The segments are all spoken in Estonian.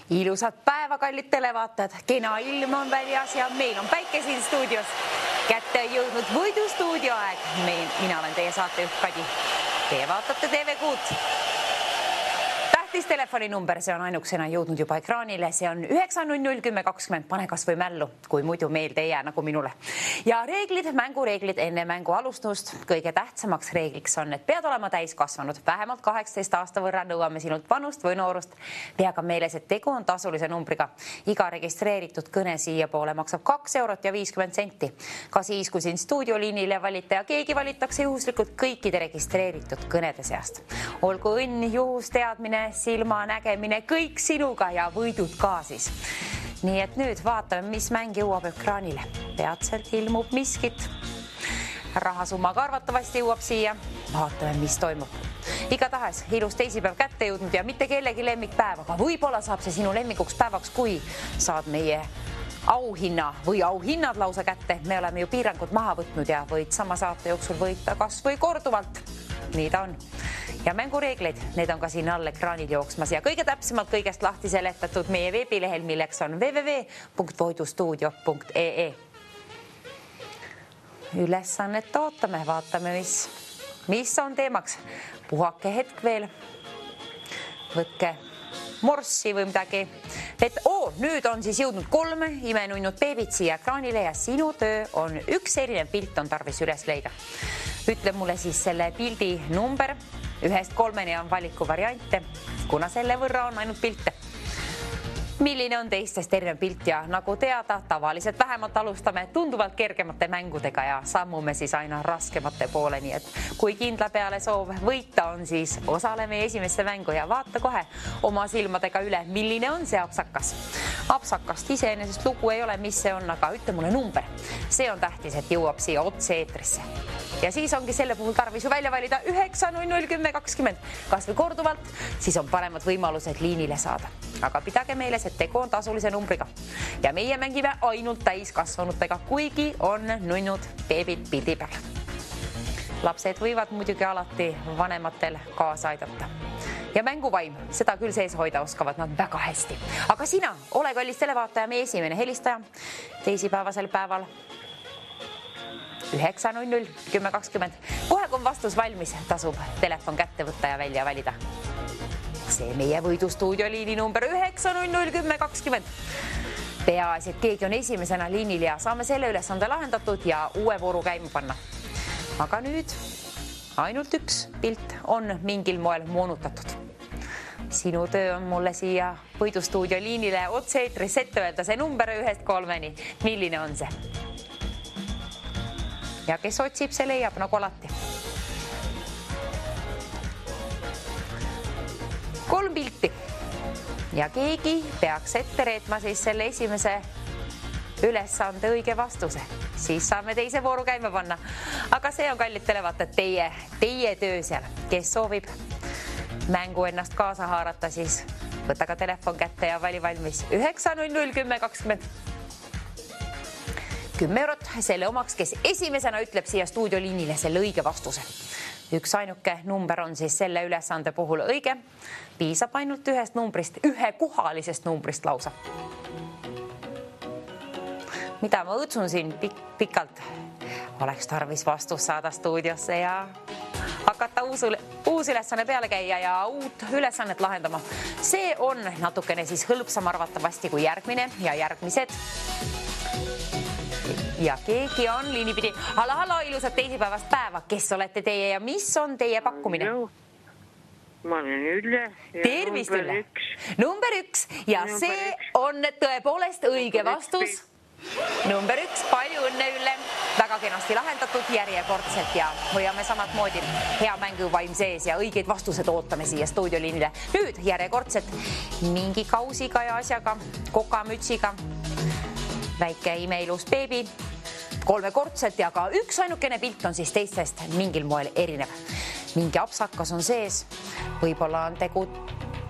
Ilusat päeva, kallid televaatajad. Kena ilm on väljas ja meil on päike siin stuudios. Kätte on jõudnud võidustuudio aeg. Mina olen teie saatejuht Kadi. Teie vaatate TV6. Tähtis telefoninumber, see on ainuksena jõudnud juba ekraanile. See on 9001020. Pane kas või mällu, kui muidu meelde ei jää nagu minule. Ja reeglid, mängureeglid enne mängu alustust. Kõige tähtsamaks reegliks on, et pead olema täiskasvanud. Vähemalt 18 aasta võrra nõuame sinult vanust või noorust. Pea ka meeles, et tegu on tasulise numbriga. Iga registreeritud kõne siia poole maksab 2 eurot ja 50 senti. Ka siis, kui siin stuudioliinile valite ja keegi valitakse juhuslikult kõikide registreeritud kõnede seast. Olgu õnn, juhus, teadmine, silma nägemine, kõik sinuga ja võidud ka siis. Nii et nüüd vaatame, mis mäng jõuab ekraanile. Peatselt ilmub miskit. Rahasumma ka arvatavasti jõuab siia. Vaatame, mis toimub. Igatahes ilus teisipäev kätte jõudnud ja mitte kellegi lemmikpäev, aga võib-olla saab see sinu lemmikuks päevaks, kui saad meie auhinna või auhinnad lausa kätte. Me oleme ju piirangud maha võtnud ja võid sama saate jooksul võita kas või korduvalt. Nii ta on. Ja mängureeglid, need on ka siin all ekraanil jooksmas ja kõige täpsemalt kõigest lahti seletatud meie veebilehel, milleks on www.voidustuudio.ee. Ülesannet ootame, vaatame, mis on teemaks. Puhake hetk veel. Võtke morssi või midagi. Nüüd on siis jõudnud 3 imenunnud beebit siia ekraanile ja sinu töö on üks erinev pilt on tarvis üles leida. Ütle mulle siis selle pildi number. 1-3 on valiku variante, kuna selle võrra on ainult pilte. Milline on teistest erinev pilt ja nagu teada, tavaliselt vähemalt alustame tunduvalt kergemate mängudega ja sammume siis aina raskemate poole, nii et kui kindla peale soov võita on, siis osaleme esimesse mängu ja vaata kohe oma silmadega üle, milline on see apsakas. Apsakast iseenesest lugu ei ole, mis see on, aga ütle mulle number. See on tähtis, et jõuab siia otse eetrisse. Ja siis ongi selle puhul tarvis ju välja valida 9001020. Kas või korduvalt, siis on paremad võimalused liinile saada. Aga pidage meeles, et tegu on tasulise numbriga. Ja meie mängime ainult täiskasvanutega, kuigi on nunnud beebid pildi peal. Lapsed võivad muidugi alati vanematel kaasa aidata. Ja mänguvaim, seda küll sees hoida oskavad nad väga hästi. Aga sina, ole kallis televaataja, meie esimene helistaja teisipäevasel päeval. 9001020. Kohe kui on vastus valmis, tasub telefon kätte võtta ja välja valida. See meie võidustuudio liini number 9001020. Peaasi, et keegi on esimesena liinil ja saame selle ülesande lahendatud ja uue vooru käima panna. Aga nüüd ainult üks pilt on mingil moel moonutatud. Sinu töö on mulle siia võidustuudio liinile otse eetris ette öelda see number 1-3. Milline on see? Ja kes otsib, see leiab nagu alati. 3 pilti. Ja keegi peaks ette reetma siis selle esimese ülesande õige vastuse. Siis saame teise vooru käima panna. Aga see on kallid televaatajad teie töö seal. Kes soovib mängu ennast kaasa haarata, siis võta ka telefon kätte ja vali valmis 9001020. 10 eurot selle omaks, kes esimesena ütleb siia stuudioliinile selle õige vastuse. Üks ainuke number on siis selle ülesande puhul õige. Piisab ainult ühest numbrist, ühekohalisest numbrist lausa. Mida ma õõtsun siin pikalt? Oleks tarvis vastus saada stuudiosse ja hakata uus ülesanne peale käia ja uut ülesannet lahendama. See on natukene siis hõlpsam arvatavasti kui järgmine ja järgmised. Ja keegi on liinipidi. Halo, ilusat teisipäevast päeva. Kes olete teie ja mis on teie pakkumine? Ma olen Ülle. Tervist, Ülle. Number 1 ja see on tõepoolest õige vastus. Number 1, palju õnne, Ülle. Väga kenasti lahendatud järjekordselt ja hoiame samat moodi hea mänguvaim sees ja õigeid vastused ootame siia stuudioliinile. Nüüd järjekordselt mingi kausiga ja asjaga, kokamütsiga. Väike imeilus beebi, 3-kordselt ja ka üks ainukene pilt on siis teistest mingil moel erinev. Mingi apsakas on sees, võib-olla on tegu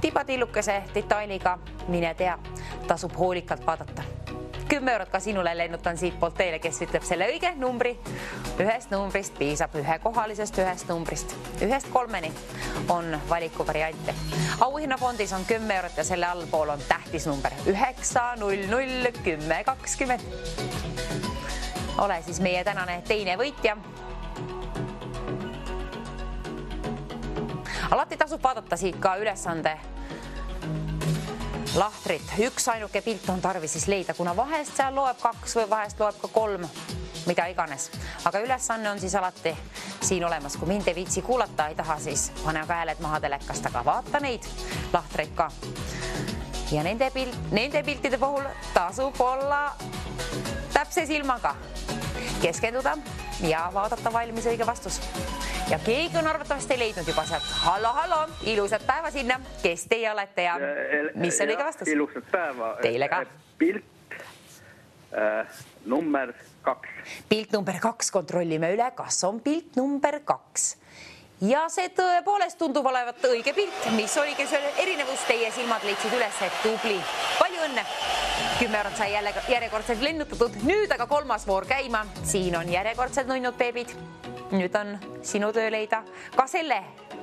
tibatillukese detailiga, mine tea, tasub hoolikalt vaadata. 10 eurot ka sinule lennutan siit poolt teile, kes ütleb selle õige numbri. Ühest numbrist piisab, ühekohalisest ühest numbrist. 1-3 on valikuvariante. Auhinnafondis on 10 eurot ja selle allpool on tähtis number 9, 0, 0, 10, 20. Ole siis meie tänane teine võitja. Alati tasub vaadata siit ka ülesande lahtrit. Üks ainuke pilt on tarvis siis leida, kuna vahest seal loeb 2 või vahest loeb ka 3, mida iganes. Aga ülesanne on siis alati siin olemas. Kui mind ei viitsi kuulata, ei taha, siis pane aga hääled maha telekast, aga vaata neid lahtreid ka. Ja nende piltide puhul tasub olla täpse silmaga, keskenduda ja vaadata valmis õige vastus. Ja keegi on arvatavasti leidnud juba sealt. Hallo, ilusat päeva sinna. Kes teie olete ja mis on õige vastus? Ilusat päeva. Teile ka. Pilt number 2. Pilt number 2, kontrollime üle, kas on pilt number 2. Ja see tõepoolest tundub olevat õige pilt, mis oligi see erinevus, teie silmad leidsid üles, et tubli. Palju õnne! 10 eurot sai järjekordselt lennutatud, nüüd aga 3. voor käima. Siin on järjekordselt nunnud beebid. Nüüd on sinu töö leida ka selle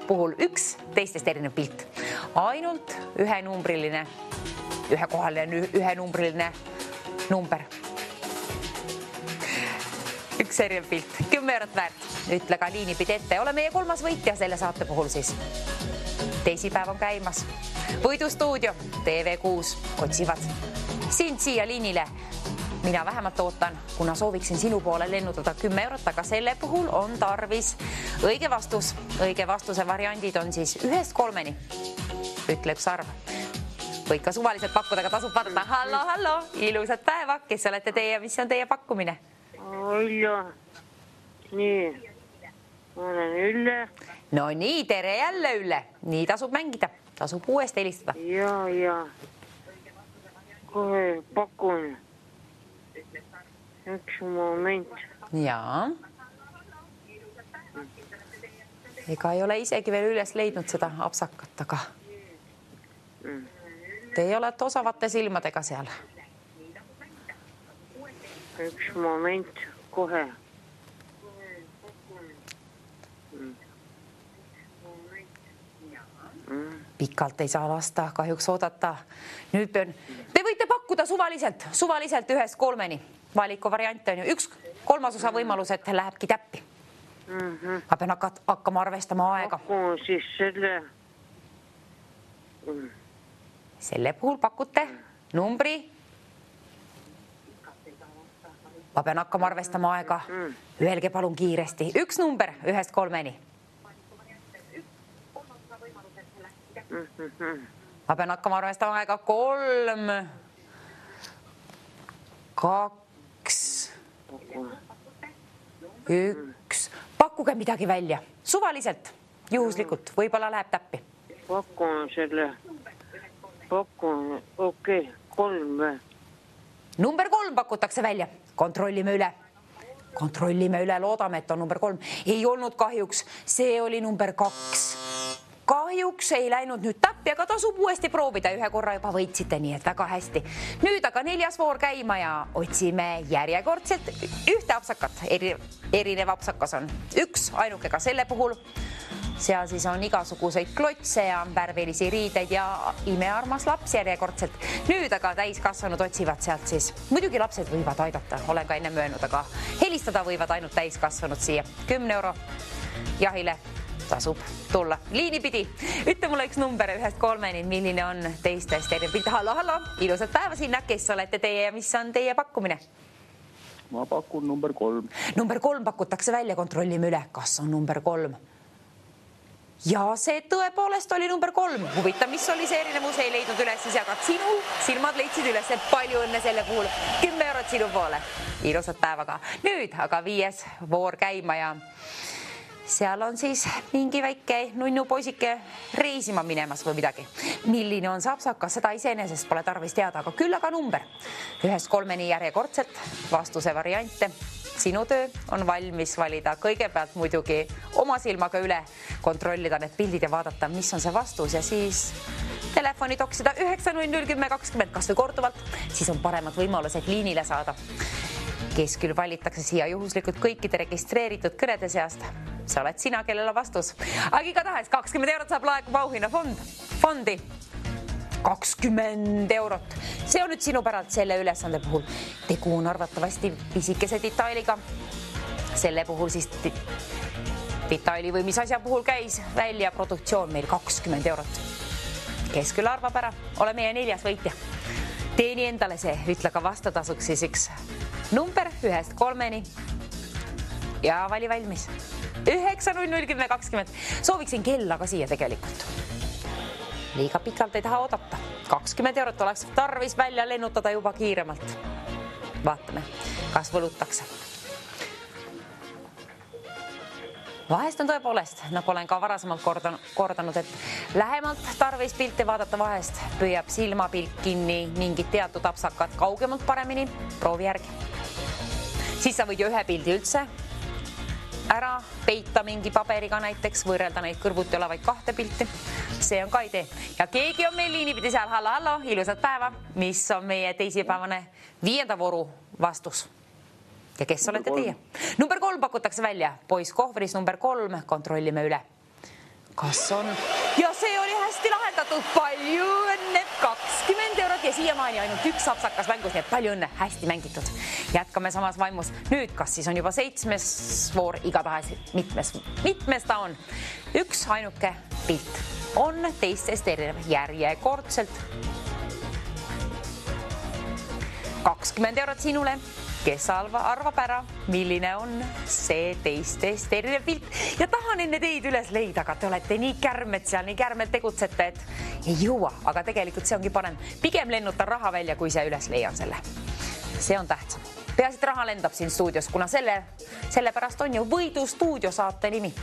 puhul üks teistest erinev pilt. Ainult ühenumbriline, ühenumbriline number. Üks erinev pilt, 10 eurot väärt. Ütle ka liinipidi ette. Ole meie 3. võitja selle saate puhul siis. Teisipäev on käimas. Võidustuudio TV6 otsivad sind siia liinile. Mina vähemalt ootan, kuna sooviksin sinu poole lennutada 10 eurot, aga selle puhul on tarvis õige vastus. Õige vastuse variandid on siis 1-3. Ütle üks arv. Võid ka suvaliselt pakkuda, aga tasub vaadata. Hallo, ilusat päeva. Kes olete teie, mis on teie pakkumine? Hallo. Nii. Ma olen Ülle. No nii, tere jälle Ülle. Nii tasub mängida. Tasub uuesti helistada. Ja. Kohe pakun. Üks moment. Jaa. Ega ei ole isegi veel üles leidnud seda apsakat, aga teie olete osavate silmadega seal. Üks moment, kohe. Pikalt ei saa lasta, kahjuks oodata. Nüüd te võite pakkuda suvaliselt 1-3. Valiku variant on ju 1/3 võimalus, et lähebki täppi. Ma pean hakkama arvestama aega. Pakun siis selle. Selle puhul pakute numbri. Ma pean hakkama arvestama aega. Öelge palun kiiresti. Üks number 1-3. Ma pean hakkama arvestama aega 3, 2, 1. Pakkuge midagi välja. Suvaliselt, juhuslikult. Võib-olla läheb täppi. Pakun selle. Okei, 3. Number 3 pakutakse välja. Kontrollime üle. Loodame, et on number 3. Ei olnud kahjuks. See oli number 2. Kahjuks ei läinud nüüd täppi, aga tasub uuesti proovida. Ühe korra juba võitsite, nii et väga hästi. Nüüd aga 4. voor käima ja otsime järjekordselt ühte apsakat. Erinev apsakas on üks ainuke ka selle puhul. Seal siis on igasuguseid klotse ja värvilisi riideid ja imearmas laps järjekordselt. Nüüd aga täiskasvanud otsivad sealt siis. Muidugi lapsed võivad aidata, olen ka enne möönud, aga helistada võivad ainult täiskasvanud siia. 10 euro jahile. Tasub tulla liinipidi. Ütle mulle üks number 1-3, milline on teistest erinev pilt. Hallo, ilusat päeva sinna. Kes olete teie ja mis on teie pakkumine? Ma pakun number 3. Number 3 pakutakse välja, kontrollime üle, kas on number 3. Ja see tõepoolest oli number 3. Huvitav, mis oli see erinevus, ei leidnud üles, siis aga sinu silmad leidsid üles. Palju õnne selle puhul. 10 eurot sinu poole. Ilusat päevaga. Nüüd aga 5. voor käima ja seal on siis mingi väike nunnu poisike reisima minemas või midagi. Milline on sapsakas, seda iseenesest pole tarvis teada, aga küll aga number. 1-3 järjekordselt vastuse variante. Sinu töö on valmis valida kõigepealt muidugi oma silmaga üle, kontrollida need pildid ja vaadata, mis on see vastus ja siis telefoni toksida 9001020 kas või korduvalt, siis on paremad võimalused liinile saada. Kes küll valitakse siia juhuslikult kõikide registreeritud kõnede seast? See oled sina, kellel on vastus. Aga igatahes 20 eurot saab laekub auhinna fondi. 20 eurot. See on nüüd sinu päralt selle ülesande puhul. Tegu on arvatavasti pisikese detailiga. Selle puhul siis detaili või mis asja puhul käis välja produktsioon meil 20 eurot. Kes küll arvab ära? Ole meie 4. võitja. Teeni endale see, ütle ka vastatasuks siis üks number 1-3 ja vali valmis. 9001020. Sooviksin kella ka siia tegelikult. Liiga pikalt ei taha oodata. 20 eurot oleks tarvis välja lennutada juba kiiremalt. Vaatame, kas võlutakse. Vahest on tõepoolest, nagu olen ka varasemalt kordanud, et lähemalt tarvis pilte vaadata vahest, püüab silmapilk kinni mingid teatud apsakad kaugemalt paremini, proovi järgi. Siis sa võid ju ühe pildi üldse ära peita mingi paberiga näiteks, võrrelda neid kõrvuti olevaid 2 pilti. See on ka idee. Ja keegi on meil liinipidi seal, hallo, ilusat päeva, mis on meie teisipäevane 5. vooru vastus. Ja kes olete teie? Number 3 pakutakse välja. Poiss kohvris number 3. Kontrollime üle. Kas on? Ja see oli hästi lahendatud. Palju õnne. 20 eurot ja siiamaani ainult üks apsakas mängus, nii et palju õnne. Hästi mängitud. Jätkame samas vaimus. Nüüd, kas siis on juba 7. voor? Igatahes mitmes ta on. Üks ainuke pilt on teistest erinev järjekordselt. 20 eurot sinule. Kes arvab ära, milline on see teistest erinev pilt. Ja tahan enne teid üles leida, aga te olete nii kärmed seal, nii kärmed tegutsete, et ei jõua, aga tegelikult see ongi parem. Pigem lennutan raha välja, kui see üles leian selle. See on tähtsam. Peaasi, et raha lendab siin stuudios, kuna selle pärast on ju Võidu stuudio saate nimi.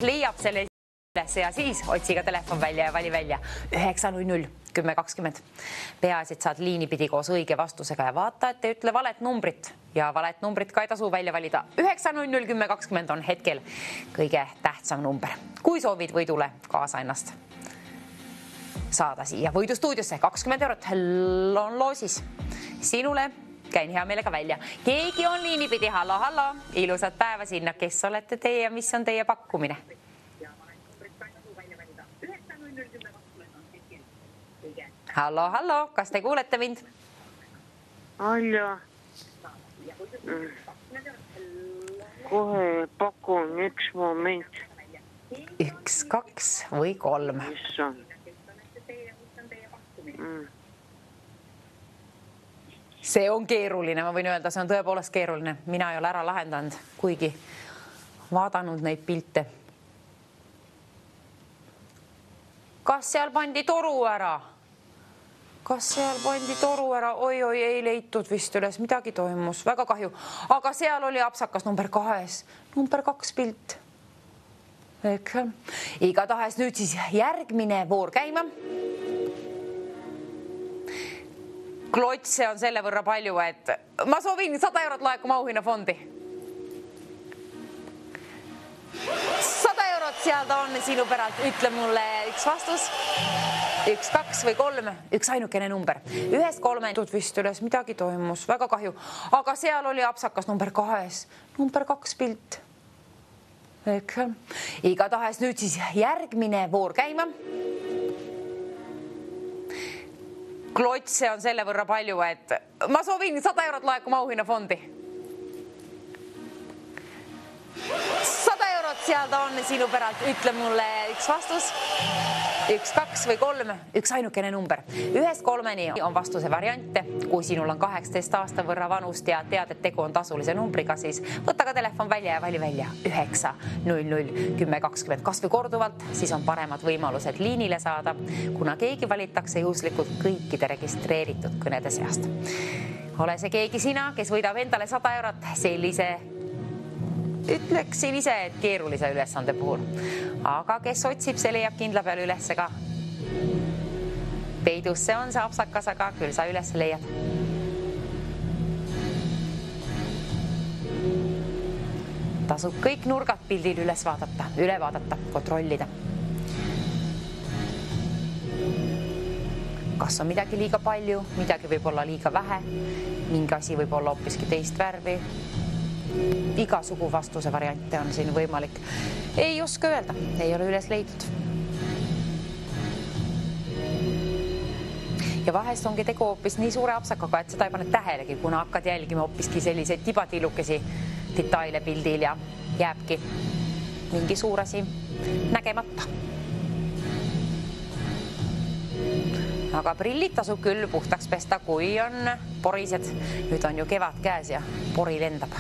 Leiab selle üles ja siis otsi ka telefon välja ja vali välja 9001020. Peaasi, et saad liinipidi koos õige vastusega ja vaata, et ei ütle valet numbrit ja valet numbrit ka ei tasu välja valida. 9001020 on hetkel kõige tähtsam number. Kui soovid võidule kaasa ennast saada siia Võidu stuudiosse, 20 eurot on loosis. Sinule käin hea meelega välja. Keegi on liinipidi, hallo, ilusat päeva sinna, kes olete teie ja mis on teie pakkumine? Hallo, kas te kuulete mind? Aljo. Kohe pakun üks moment. 1, 2 või 3. Mis on? See on keeruline, ma võin öelda, see on tõepoolest keeruline. Mina ei ole ära lahendanud, kuigi vaadanud neid pilte. Kas seal pandi toru ära? Oi, ei leitud vist üles, midagi toimus, väga kahju. Aga seal oli apsakas number 2, number 2 pilt. Igatahes nüüd siis järgmine voor käima. Klotse on selle võrra palju, et ma soovin 100 eurot laekuma auhinnafondi. 100 eurot seal ta on sinu päralt. Ütle mulle üks vastus. 1, 2 või 3. Üks ainukene number. 1, 3 vist üles, midagi toimus, väga kahju. Aga seal oli apsakas number 2, number 2 pilt. Igatahes nüüd siis järgmine voor käima. Klotse on selle võrra palju, et ma soovin 100 eurot laekuma auhinnafondi. 100 eurot seal ta on sinu päralt. Ütle mulle üks vastus. 1, 2 või 3. Üks ainukene number. 1, 3 on vastuse variante. Kui sinul on 18 aasta võrra vanust ja tead, et tegu on tasulise numbriga, siis võta ka telefon välja ja vali välja 9 00 10 20. Kas või korduvalt, siis on paremad võimalused liinile saada, kuna keegi valitakse juhuslikult kõikide registreeritud kõnede seast. Ole see keegi sina, kes võidab endale 100 eurot sellise ütleksin ise, et keerulise ülesande puhul. Aga kes otsib, see leiab kindla peal üles ka. Peidus see on see apsakas, aga küll sa üles leiad. Tasub kõik nurgad pildil üle vaadata, kontrollida. Kas on midagi liiga palju, midagi võib olla liiga vähe, mingi asi võib olla hoopiski teist värvi. Igasugu vastuse variante on siin võimalik. Ei oska öelda, ei ole üles leidnud. Ja vahest ongi tegu hoopis nii suure apsakaga, et seda ei pane tähelegi, kuna hakkad jälgima hoopiski selliseid tibatilukesi detaile pildil ja jääbki mingi suur asi nägemata. Aga prillid tasub küll puhtaks pesta, kui on porised. Nüüd on ju kevad käes ja pori lendab.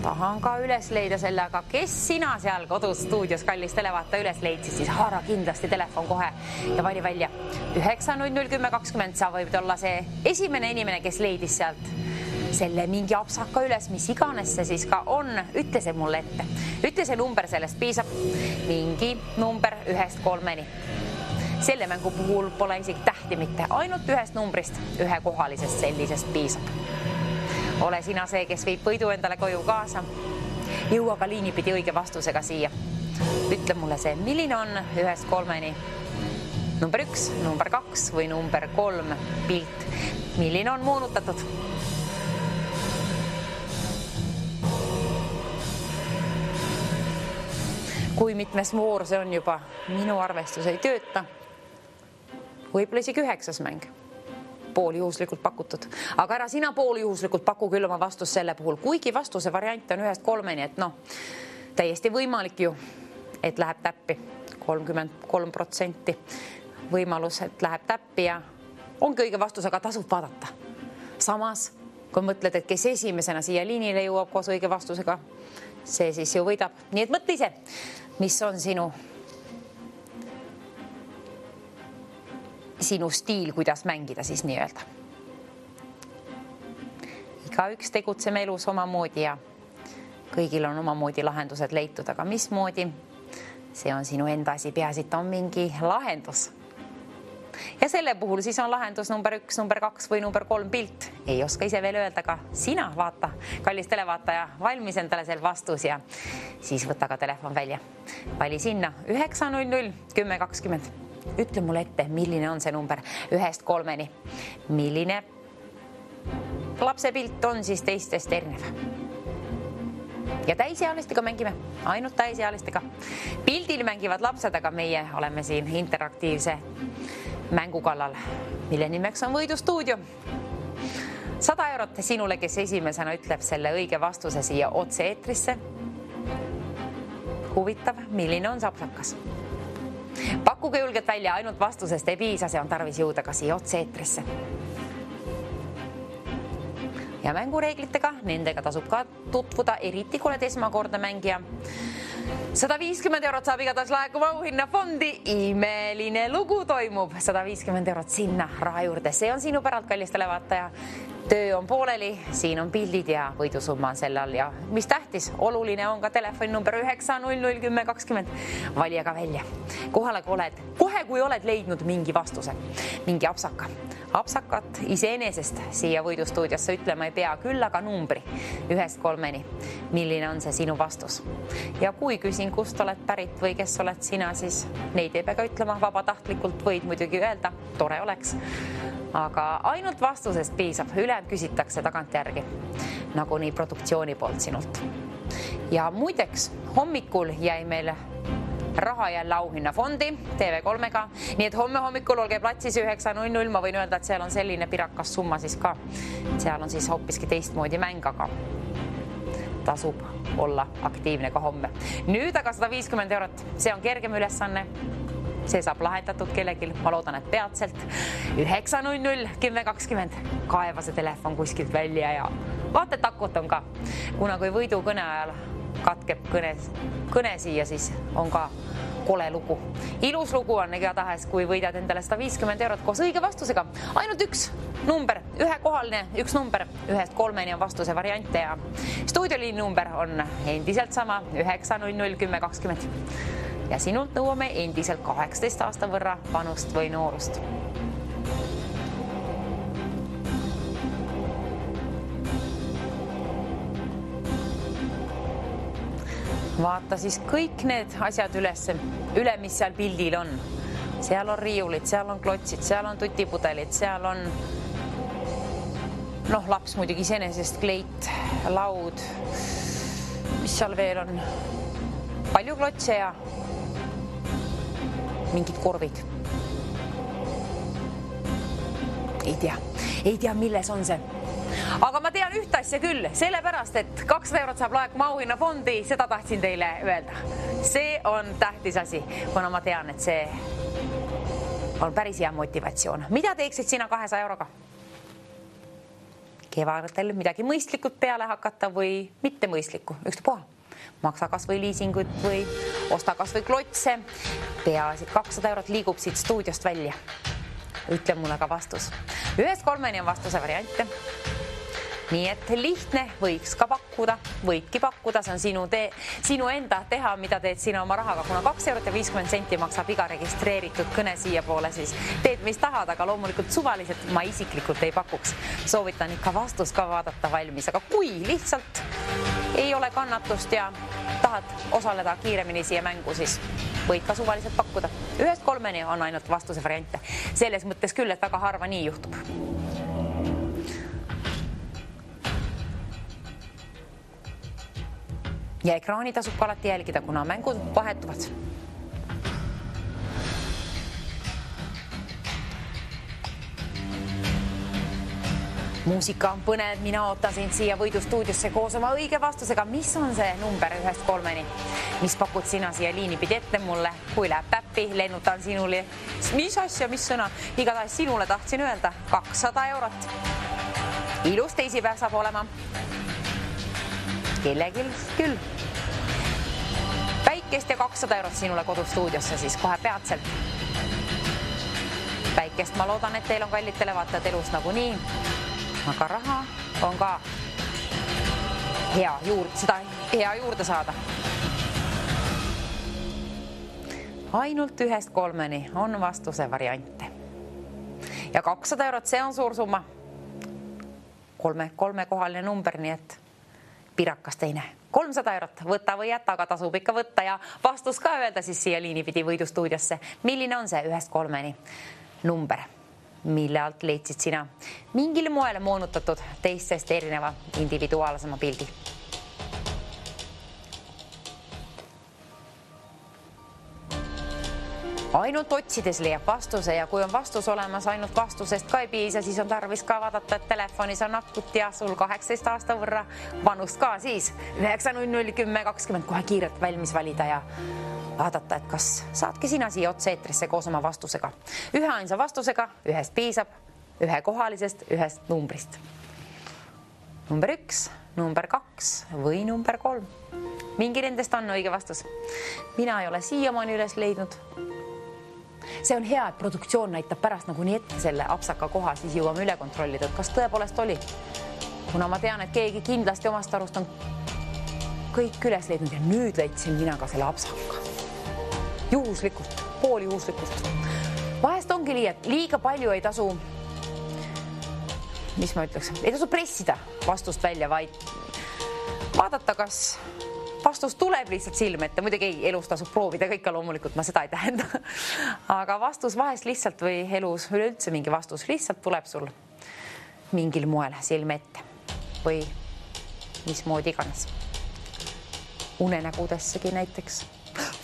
Tahan ka üles leida selle, aga kes sina seal kodus stuudios kallis televaata üles leidsid, siis haara kindlasti telefon kohe ja vali välja 9 00 10 20. Sa võib olla see esimene inimene, kes leidis sealt selle mingi apsaka üles, mis iganes see siis ka on. Ütle see mulle ette. Ütle see number, sellest piisab. Mingi number 1 3. Selle mängu puhul pole isegi tähti mitte. Ainult ühest numbrist, ühekohalisest sellisest piisab. Ole sina see, kes viib võidu endale koju kaasa. Jõua ka liinipidi õige vastusega siia. Ütle mulle see, milline on 1 3. Number 1, number 2 või number 3 pilt. Milline on moonutatud? Kui mitmes voor see on juba, minu arvestus ei tööta. Võib-olla isegi 9. mäng. Pooljuhuslikult pakutud. Aga ära sina pooljuhuslikult paku küll oma vastus selle puhul, kuigi vastuse variant on 1 3, et täiesti võimalik ju, et läheb täppi 33% võimalus, et läheb täppi ja ongi õige vastus, aga tasub vaadata. Samas, kui mõtled, et kes esimesena siia liinile jõuab koos õige vastusega, see siis ju võidab. Nii et mõtle ise, mis on sinu stiil, kuidas mängida siis nii-öelda. Igaüks tegutseme elus omamoodi ja kõigil on omamoodi lahendused leitud, aga mismoodi? See on sinu enda asi, peaasi, et on mingi lahendus. Ja selle puhul siis on lahendus number 1, number 2 või number 3 pilt. Ei oska ise veel öelda, aga sina vaata, kallis televaataja, valmis endale selle vastus ja siis võta ka telefon välja. Vali sinna 9 00 10 20. Ütle mulle ette, milline on see number 1 3. Milline lapse pilt on siis teistest erinev? Ja täisealistega mängime, ainult täisealistega. Pildil mängivad lapsed, aga meie oleme siin interaktiivse mängu kallal, mille nimeks on Võidustuudio. 100 eurot sinule, kes esimesena ütleb selle õige vastuse siia otse eetrisse. Huvitav, milline on sapsakas? Pakkuge julgelt välja, ainult vastusest ei piisa, see on tarvis jõuda ka siia otse eetrisse. Ja mängureeglitega, nendega tasub ka tutvuda, eriti kui oled esmakordne mängija. 150 eurot saab igatahes laekuma auhinnafondi. Imeline lugu toimub. 150 eurot sinna raha juurde. See on sinu päralt, kallis televaataja. Töö on pooleli, siin on pildid ja võidusumma on selle all. Ja mis tähtis, oluline on ka telefoni number 9001020. Vali aga välja. Kohe kui oled leidnud mingi vastuse, mingi apsaka. Apsakat iseenesest siia Võidustuudiosse ütlema ei pea, küll aga numbri 1-3. Milline on see sinu vastus? Ja kui küsin, kust oled pärit või kes oled sina, siis neid ei pea ka ütlema vabatahtlikult, võid muidugi öelda, tore oleks. Aga ainult vastusest piisab, ülejäänud küsitakse tagantjärgi, nagu nii produktsiooni poolt sinult. Ja muideks, hommikul jäi meil raha jälle auhinnafondi TV3-ga, nii et homme hommikul olge platsis 9:00. Ma võin öelda, et seal on selline pirakas summa siis ka. Seal on siis hoopiski teistmoodi mäng, aga tasub olla aktiivne ka homme. Nüüd aga 150 eurot, see on kergem ülesanne. See saab lahendatud kellegil, ma loodan, et peatselt 9:001020. Kaeva see telefon kuskilt välja ja vaata, et akut on ka. Kuna kui võidu kõne ajal katkeb kõne siia, siis on ka kole lugu. Ilus lugu on igatahes, kui võidad endale 150 eurot koos õige vastusega. Ainult üks number, ühekohaline, üks number, 1-3 on vastuse variante ja stuudioliini number on endiselt sama 9:001020. Ja sinult nõuame endiselt 18 aasta võrra vanust või noorust. Vaata siis kõik need asjad üle, mis seal pildil on. Seal on riiulid, seal on klotsid, seal on tutipudelid, seal on laps muidugi iseenesest, kleit, laud, mis seal veel on, palju klotse ja mingid korvid. Ei tea, milles on see. Aga ma tean ühte asja küll, sellepärast, et 200 eurot saab laekuma auhinnafondi, seda tahtsin teile öelda. See on tähtis asi, kuna ma tean, et see on päris hea motivatsioon. Mida teeksid sina 200 euroga? Kevadel midagi mõistlikult peale hakata või mitte mõistlikku, ükstapuha. Maksa kas või liisingut või osta kas või klotse. Peaasi 200 eurot liigub siit stuudiost välja. Ütle mulle ka vastus. 1-3 on vastuse variante. Nii et lihtne võiks ka pakkuda, võidki pakkuda, see on sinu enda teha, mida teed sina oma rahaga, kuna 2,50 € maksab iga registreeritud kõne siia poole, siis teed mis tahad, aga loomulikult suvaliselt ma isiklikult ei pakuks. Soovitan ikka vastus ka vaadata valmis, aga kui lihtsalt ei ole kannatust ja tahad osaleda kiiremini siia mängu, siis võid ka suvaliselt pakkuda. 1-3 on ainult vastuse variante. Selles mõttes küll, et väga harva nii juhtub. Ja ekraani tasub ka alati jälgida, kuna mängud vahetuvad. Muusika on põnev, mina ootan sind siia Võidustuudiosse koos oma õige vastusega. Mis on see number 1-3? Mis pakud sina siia liini pidi ette mulle? Kui läheb täppi, lennutan sinule. Mis asja, mis sõna? Igatahes sinule tahtsin öelda 200 eurot. Ilus teisipäev saab olema. Kellegil küll. Päikest ja 200 eurot sinule kodustuudiosse siis kohe peatselt. Päikest ma loodan, et teil on kallid televaatajad elus nagu nii. Aga raha on ka hea juurde saada. Ainult 1-3 on vastuse variante. Ja 200 eurot, see on suur summa. 3-kohaline number, nii et pirakas teine. 300 eurot, võta või jäta, aga tasub ikka võtta ja vastus ka öelda siis siia liini pidi Võidustuudiosse. Milline on see 1-3 number, mille alt leidsid sina mingil moel moonutatud teistest erineva individuaalsema pildi? Ainult otsides leiab vastuse ja kui on vastus olemas, ainult vastusest ka ei piisa, siis on tarvis ka vaadata, et telefonis on akut ja sul 18 aasta võrra vanust ka siis 9001020 kohe kiirelt valmis valida ja vaadata, et kas saadki sina siia otse-eetrisse koos oma vastusega. Ühe ainsa vastusega, ühest piisab, ühe kohalisest, ühest numbrist. Number 1, number 2 või number 3. Mingi nendest on õige vastus. Mina ei ole siiamaani üles leidnud. See on hea, et produktsioon näitab pärast nagu nii ette selle apsaka koha, siis jõuame üle kontrollida, et kas tõepoolest oli. Kuna ma tean, et keegi kindlasti omast arust on kõik üles leidnud ja nüüd leidsin mina ka selle apsaka. Juhuslikult, pooljuhuslikult. Vahest ongi nii, et liiga palju ei tasu, mis ma ütleks, ei tasu pressida vastust välja, vaid vaadata, kas vastus tuleb lihtsalt silme ette. Muidugi ei, elus tasub proovida kõike, loomulikult ma seda ei tähenda. Aga vastus vahest lihtsalt või elus üleüldse mingi vastus lihtsalt tuleb sul mingil moel silme ette või mismoodi iganes. Unenägudessegi näiteks.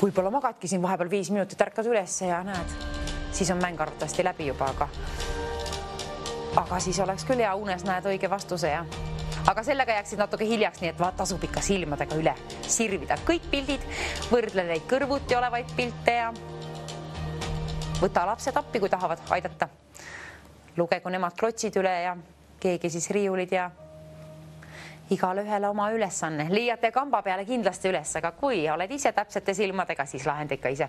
Võib-olla magadki siin vahepeal 5 minutit, ärkad üles ja näed, siis on mäng arvatavasti läbi juba, aga siis oleks küll hea unes näed õige vastuse ja aga sellega jääksid natuke hiljaks, nii et tasub ikka silmadega üle sirvida kõik pildid, võrdle neid kõrvuti olevaid pilte ja võta lapsed appi, kui tahavad aidata. Lugegu nemad klotsid üle ja keegi siis riiulid ja igale ühele oma ülesanne. Liiate kamba peale kindlasti üles, aga kui oled ise täpsete silmadega, siis lahenda ikka ise.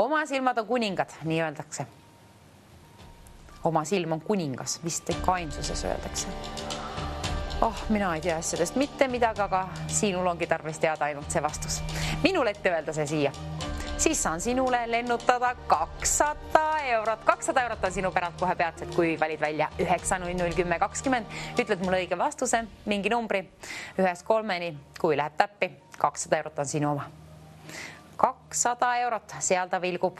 Oma silmad on kuningad, nii öeldakse. Oma silm on kuningas, vist ikka ainsuses öeldakse. Mina ei tea asjadest mitte midagi, aga sinul ongi tarvis teada ainult see vastus. Minul ette öelda see siia. Siis saan sinule lennutada 200 eurot. 200 eurot on sinu päralt kohe peatselt, kui valid välja 9001020. Ütled mulle õige vastuse, mingi numbri, 1-3, kui läheb täppi, 200 eurot on sinu oma. 200 eurot, seal ta vilgub.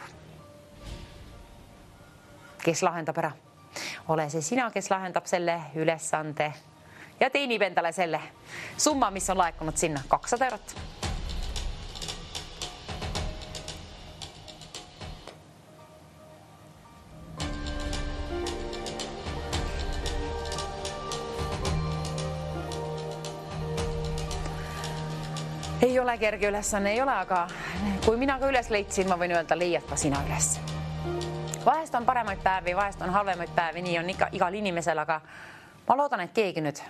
Kes lahendab ära? Ole see sina, kes lahendab selle ülesande ja teenib endale selle summa, mis on laekunud sinna, 200 eurot. Ei ole kerge ülesanne, ei ole, aga kui mina ka üles leidsin, ma võin öelda, leiad ka sina üles. Vahest on paremaid päevi, vahest on halvemaid päevi, nii on igal inimesel, aga ma loodan, et keegi nüüd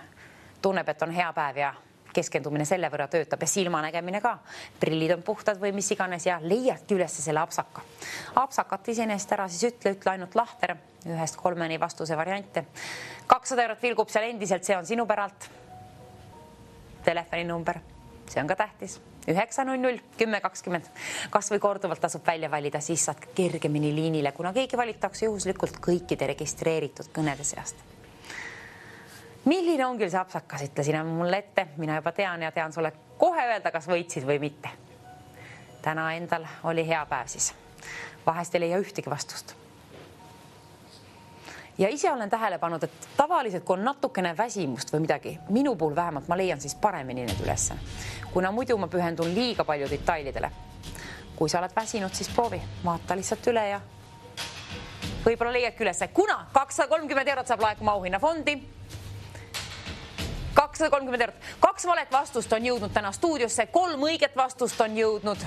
tunneb, et on hea päev ja keskendumine selle võrra töötab ja silmanägemine ka. Prillid on puhtad või mis iganes ja leiadki üles selle apsaka. Apsakat isenest ära, siis ütle ainult lahter, 1-3 vastuse variante. 200 eurot vilgub seal endiselt, see on sinu päralt. Telefoninumber, see on ka tähtis. 9001020. Kas või korduvalt tasub välja valida, siis saad kergemini liinile, kuna keegi valitakse juhuslikult kõikide registreeritud kõnede seast. Milline on küll see apsakas, ütlesin mulle ette, mina juba tean ja tean sulle kohe öelda, kas võitsid või mitte. Täna endal oli hea päev siis. Vahest ei leia ühtegi vastust. Ja ise olen tähele pannud, et tavaliselt, kui on natukene väsimust või midagi, minu puhul vähemalt ma leian siis paremini need üles. Kuna muidu ma pühendun liiga palju detailidele. Kui sa oled väsinud, siis proovi, vaata lihtsalt üle ja võib-olla leiadki üles. Kuna 230 eurot saab laekuma auhinnafondi, 230 eurot. 2 valet vastust on jõudnud täna stuudiosse, 3 õiget vastust on jõudnud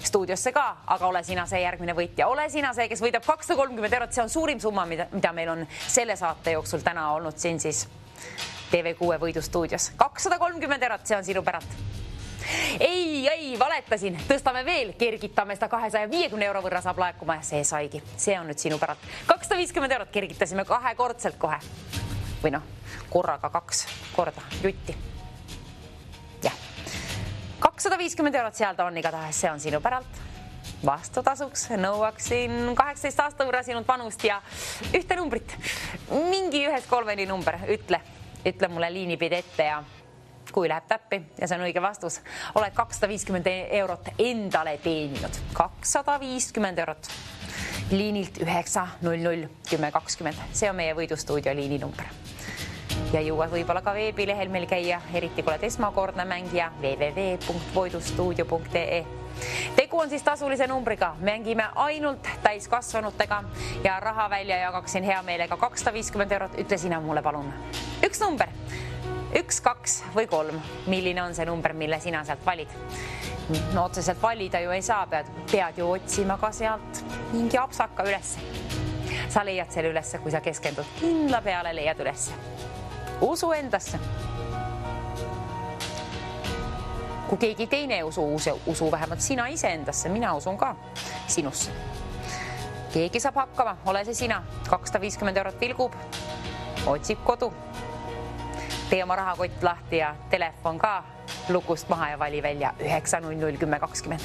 stuudiosse ka, aga ole sina see järgmine võitja. Ole sina see, kes võidab 230 eurot. See on suurim summa, mida meil on selle saate jooksul täna olnud siin siis TV6 võidustuudios. 230 eurot, see on sinu päralt. Ei, valetasin. Tõstame veel, kergitame seda 250 euro võrra saab laekuma ja see saigi. See on nüüd sinu päralt. 250 eurot kergitasime 2-kordselt kohe. Või korraga 2 korda jutti. Jah. 250 eurot seal ta on igatahes, see on sinu päralt. Vastutasuks nõuaksin 18 aasta võrra sinult vanust ja ühte numbrit. Mingi 1-3 number, ütle mulle liinipidi ette ja kui läheb täppi ja see on õige vastus, oled 250 eurot endale teeninud. 250 eurot. Liinilt 9001020. See on meie võidustuudio liininumber. Ja jõuad võib-olla ka veebilehel meil käia, eriti kui oled esmakordne mängija www.voidustuudio.ee. Tegu on siis tasulise numbriga, mängime ainult täiskasvanutega ja raha välja jagaksin hea meelega 250 €. Ütle sina mulle palun. Üks number, 1, 2 või 3. Milline on see number, mille sina sealt valid? No otseselt valida ju ei saa, pead ju otsima ka sealt mingi apsaka ülesse. Sa leiad selle ülesse, kui sa keskendud kindla peale, leiad ülesse. Usu endasse. Kui keegi teine ei usu vähemalt sina ise endasse, mina usun ka sinusse. Keegi saab hakkama, ole see sina. 250 € vilgub, otsib kodu. Tee oma rahakott lahti ja telefon ka lukust maha ja vali välja 900 10 20.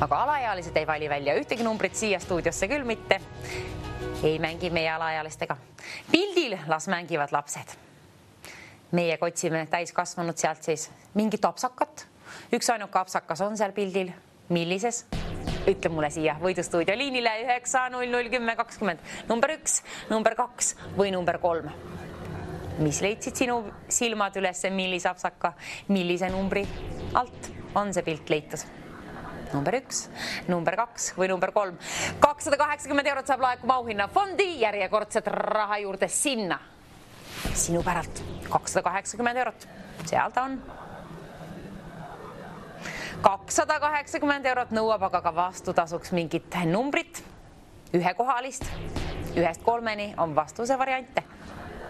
Aga alaealised ei vali välja ühtegi numbrit siia stuudiosse küll mitte. Ei mängi meie alaealistega. Pildil las mängivad lapsed. Meie otsime täiskasvanud sealt siis mingit apsakat. Üks ainuke apsakas on seal pildil. Millises? Ütle mulle siia võidustuudio liinile 900 10 20. Number 1, number 2 või number 3. Mis leidsid sinu silmad ülesse, millise apsaka, millise numbri alt on see pilt leitud? Number 1, number 2 või number 3. 280 € saab laekuma auhinna fondi järjekordset raha juurde sinna. Sinu päralt 280 €. Seal ta on. 280 € nõuab aga ka vastutasuks mingit numbrit, ühekohalist, 1-3 on vastuse variante.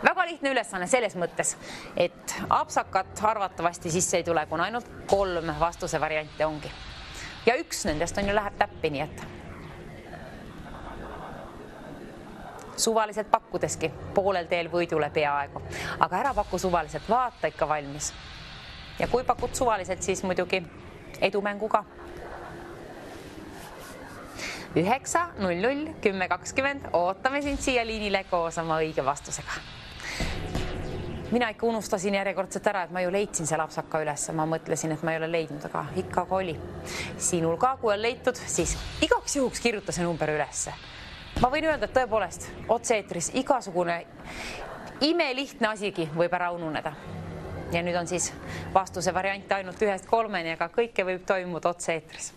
Väga lihtne ülesanne selles mõttes, et apsakat arvatavasti sisse ei tule, kuna ainult 3 vastuse variante ongi. Ja üks nendest on ju läheb täppi, nii et suvaliselt pakkudeski poolel teel võidule peaaegu. Aga ära paku suvaliselt, vaata ikka valmis. Ja kui pakud suvaliselt, siis muidugi edumängu ka. 900 10 20. Ootame sind siia liinile koos oma õige vastusega. Mina ikka unustasin järjekordselt ära, et ma ju leidsin see lapsaka üles. Ma mõtlesin, et ma ei ole leidnud, aga ikka oli. Sinul ka, kui on leitud, siis igaks juhuks kirjuta see number ülesse. Ma võin öelda, et tõepoolest otse-eetris igasugune imelihtne asigi võib ära ununeda. Ja nüüd on siis vastuse variant ainult 1-3, aga kõike võib toimuda otse-eetris.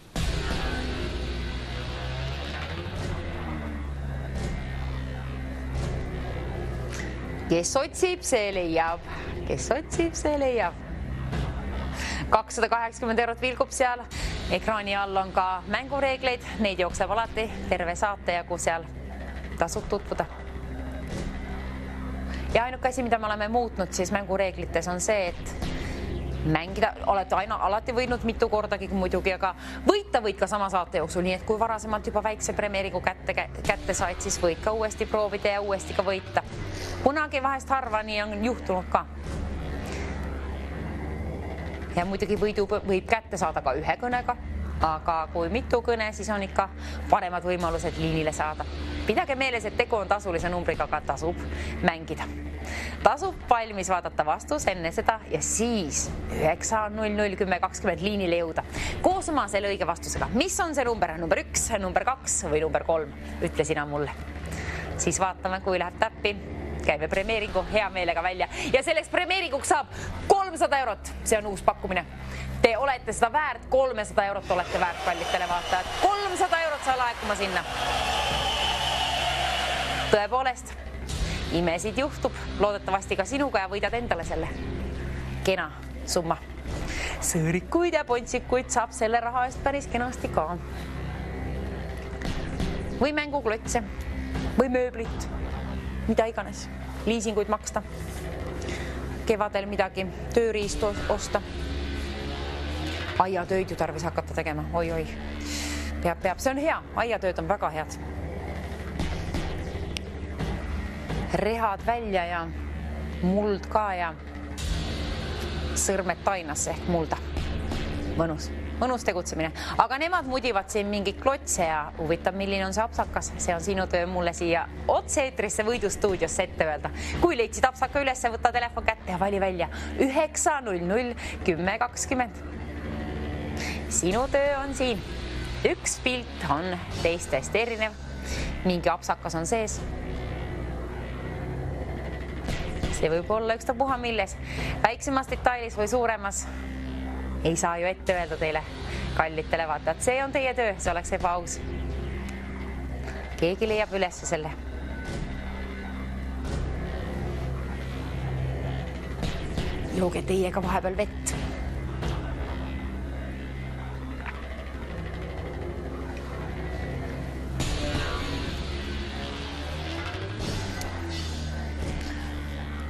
Kes otsib, see leiab. Kes otsib, see leiab. 280 € vilgub seal. Ekraani all on ka mängureegleid. Neid jookseb alati terve saate jagu seal. Tasub tutvuda. Ja ainuke asi, mida me oleme muutnud siis mängureeglites on see, et mängida olete alati võidnud mitu kordagi muidugi, aga võita võid ka sama saate jooksul, nii et kui varasemalt juba väikse premeeringu kätte said, siis võid ka uuesti proovida ja uuesti ka võita. Kunagi vahest harva nii on juhtunud ka. Ja muidugi võidu võib kätte saada ka ühe kõnega, aga kui mitu kõne, siis on ikka paremad võimalused liinile saada. Pidage meeles, et tegu on tasulise numbriga, aga tasub mängida. Tasub valmis vaadata vastus enne seda ja siis 900 10 20 liinile jõuda. Koos oma selle õige vastusega. Mis on see number? Number 1, number 2 või number 3? Ütle sina mulle. Siis vaatame, kui läheb täppi. Käime premeeringu hea meelega välja. Ja selleks premeeringuks saab 300 €. See on uus pakkumine. Te olete seda väärt, 300 € olete väärt, kallid televaatajad. 300 € saa laekuma sinna. Tõepoolest, imesid juhtub, loodetavasti ka sinuga ja võidad endale selle. Kena summa. Sõõrikuid ja pontsikuid saab selle raha eest päris kenasti ka. Või mänguklotse, või mööblit, mida iganes, liisinguid maksta. Kevadel midagi tööriistu osta. Aiatööd ju tarvis hakata tegema, oi. Peab, see on hea, aiatööd on väga head. Rehad välja ja muld ka ja sõrmed tainasse ehk mulda. Mõnus tegutsemine. Aga nemad mudivad siin mingi klotse ja huvitav, milline on see apsakas. See on sinu töö mulle siia otse-eetrisse võidustuudiosse ette öelda. Kui leidsid apsaka ülesse, võta telefon kätte ja vali välja 900 10 20. Sinu töö on siin. Üks pilt on teistest erinev. Mingi apsakas on sees. See võib olla ükstapuha milles, väiksemas detailis või suuremas. Ei saa ju ette öelda teile, kallid televaatajad, see on teie töö, see oleks ebaaus. Keegi leiab üles selle. Jooge teiega vahepeal vett.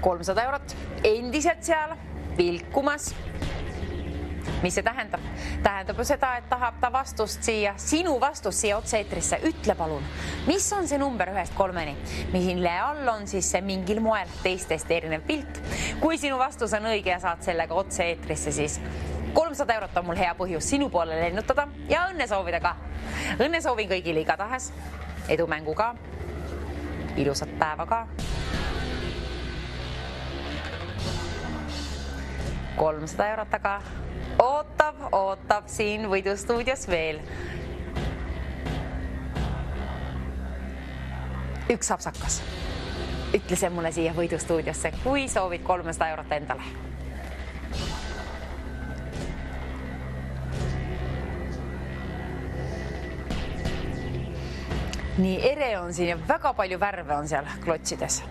€300 endiselt seal vilkumas. Mis see tähendab? Tähendab ju seda, et tahab ta vastust siia, sinu vastust siia otse-eetrisse. Ütle palun, mis on see number 1-3-ni, mille all on siis see mingil moel teistest erinev pilt. Kui sinu vastus on õige ja saad sellega otse-eetrisse, siis €300 on mul hea põhjus sinu poole lennutada ja õnne soovida ka. Õnne soovin kõigile igatahes, edu mängu ka, ilusat päeva ka. €300 taga ootab siin võidustuudios veel. Üks apsakas. Ütle see mulle siia võidustuudiosse, kui soovid €300 endale. Nii ere on siin ja väga palju värve on seal klotsides.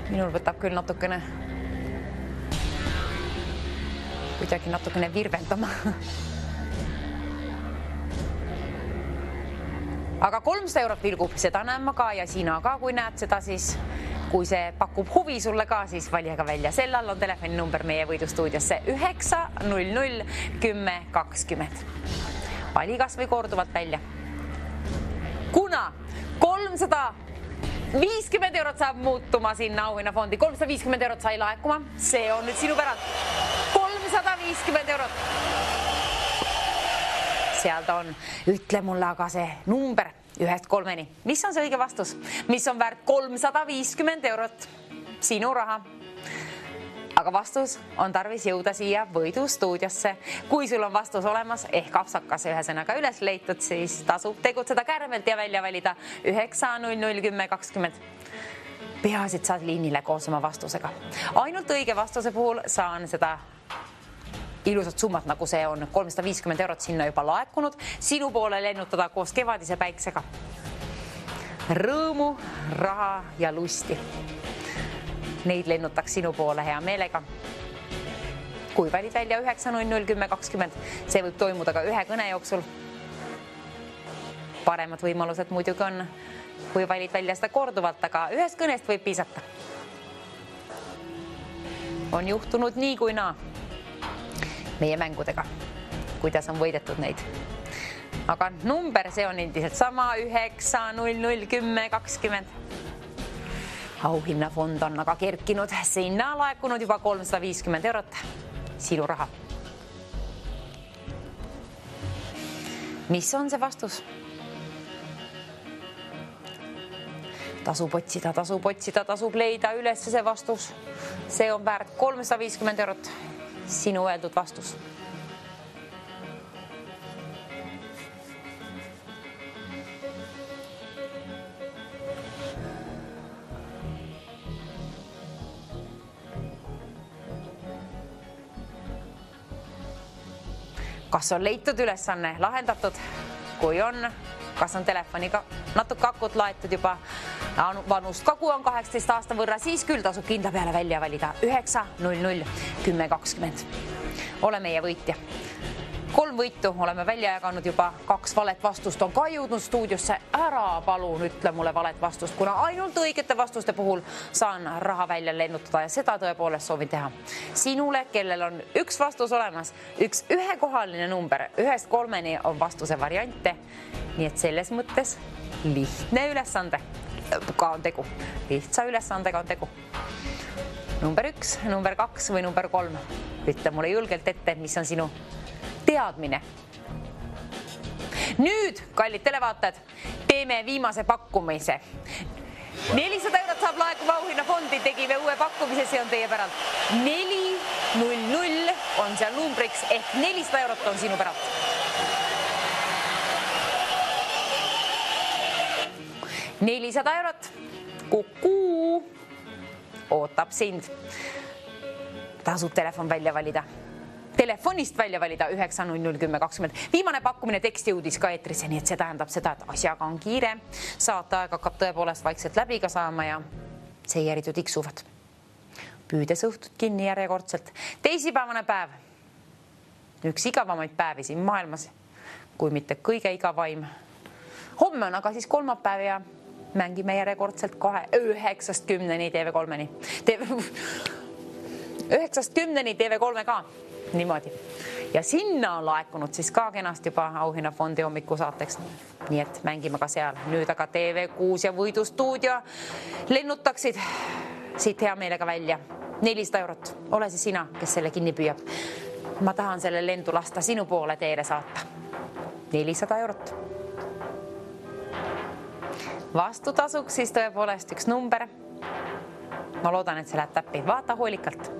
Minul võtab küll natukene virvendama. Aga €300 vilgub, seda näen ma ka ja sina ka, kui näed seda, siis kui see pakub huvi sulle ka, siis vali aga välja. Sel all on telefoninumber meie võidustuudiosse 900 10 20. Vali kas või korduvalt välja. Kuna €350 saab muutuma sinna auhinnafondi, €350 sai laekuma, see on nüüd sinu päralt. €350. Seal ta on. Ütle mulle aga see number 1-3-ni. Mis on see õige vastus? Mis on väärt €350? Sinu raha. Aga vastus on tarvis jõuda siia võidustuudiosse. Kui sul on vastus olemas ehk apsakas ühesõnaga üles leitud, siis tasub tegutseda kärmelt ja välja valida 900 10 20. Peaasi, et saad liinile koos oma vastusega. Ainult õige vastuse puhul saan seda ilusat summat, nagu see on €350 sinna juba laekunud, sinu poole lennutada koos kevadise päiksega. Rõõmu, raha ja lusti. Neid lennutaks sinu poole hea meelega. Kui valid välja 900 10 20, see võib toimuda ka ühe kõne jooksul. Paremad võimalused muidugi on, kui valid välja seda korduvalt, aga ühest kõnest võib piisata. On juhtunud nii kui naa meie mängudega, kuidas on võidetud neid. Aga number, see on endiselt sama, 900 10 20. Auhinnafond on aga kerkinud, sinna laekunud juba €350. Sinu raha. Mis on see vastus? Tasub otsida, tasub leida üles see vastus. See on väärt €350. Sinu öeldud vastus. Kas on leitud ülesanne lahendatud? Kui on, kas on telefoniga natuke akut laetud juba, vanust kagu on 18 aasta võrra, siis küll tasub kindla peale välja valida 900 10 20. Ole meie võitja. 3 võitu oleme välja jaganud juba, 2 valet vastust on ka jõudnud stuudiosse. Ära palun ütle mulle valet vastust, kuna ainult õigete vastuste puhul saan raha välja lennutada ja seda tõepoolest soovin teha. Sinule, kellel on üks vastus olemas, üks ühekohaline number, 1-3-ni on vastuse variante. Nii et selles mõttes lihtne ülesande ka on tegu. Lihtsa ülesandega on tegu. Number 1, number 2 või number 3. Ütle mulle julgelt ette, mis on sinu teadmine. Nüüd, kallid televaatajad, teeme viimase pakkumise. 400 eurot saab laekuma auhinnafondi, tegime uue pakkumise, see on teie päralt. 400 on seal numbriks ehk 400 eurot on sinu päralt. €400. Kuku. ootab sind. Tasub telefon välja valida. Telefonist välja valida 9001020. Viimane pakkumine tekst jõudis ka eetrisse, nii et see tähendab seda, et asjaga on kiire. Saateaeg hakkab tõepoolest vaikselt läbi ka saama ja seierid ju tiksuvad. Püüdes õhtut kinni järjekordselt. Teisipäevane päev. Üks igavamaid päevi siin maailmas, kui mitte kõige igavaim. Homme on aga siis kolmapäev ja mängime järjekordselt 9-10 TV3-ni. 9-10 TV3 ka. Niimoodi. Ja sinna on laekunud siis ka kenast juba auhinnafondi hommikusaateks. Nii et mängime ka seal. Nüüd aga TV6 ja Võidustuudio lennutaksid siit hea meelega välja. 400 eurot. Ole siis sina, kes selle kinni püüab. Ma tahan selle lendu lasta sinu poole teele saata. 400 eurot. Vastutasuks siis tõepoolest üks number. Ma loodan, et see läheb täppi. Vaata hoolikalt.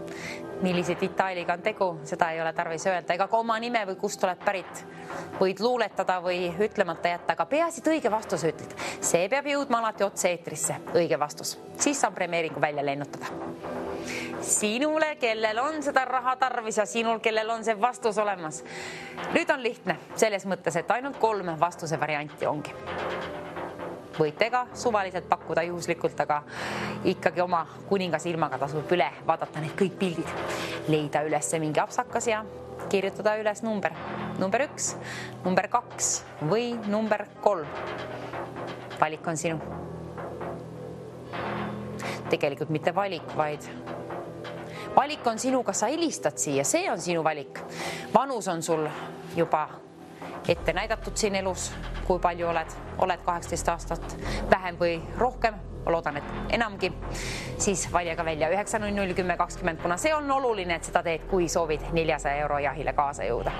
Millise detailiga on tegu, seda ei ole tarvis öelda. Ega ka oma nime või kust oled pärit. Võid luuletada või ütlemata jätta, aga peaasi õige vastus ütled. See peab jõudma alati otse eetrisse. Õige vastus. Siis saab premeeringu välja lennutada. Sinule, kellel on seda raha tarvis ja sinul, kellel on see vastus olemas. Nüüd on lihtne selles mõttes, et ainult 3 vastuse varianti ongi. Võite ka suvaliselt pakkuda juhuslikult, aga ikkagi oma kuningas ilmaga tasub üle vaadata need kõik pildid. Leida üles mingi apsakas ja kirjutada üles number. Number 1, number 2 või number 3. Valik on sinu. Tegelikult mitte valik, vaid valik on sinu, kas sa helistad siia. See on sinu valik. Vanus on sul juba ette näidatud siin elus, kui palju oled 18 aastat, vähem või rohkem, loodan, et enamgi, siis valja ka välja 9001020, kuna see on oluline, et seda teed, kui soovid 400 euro jahile kaasa jõuda.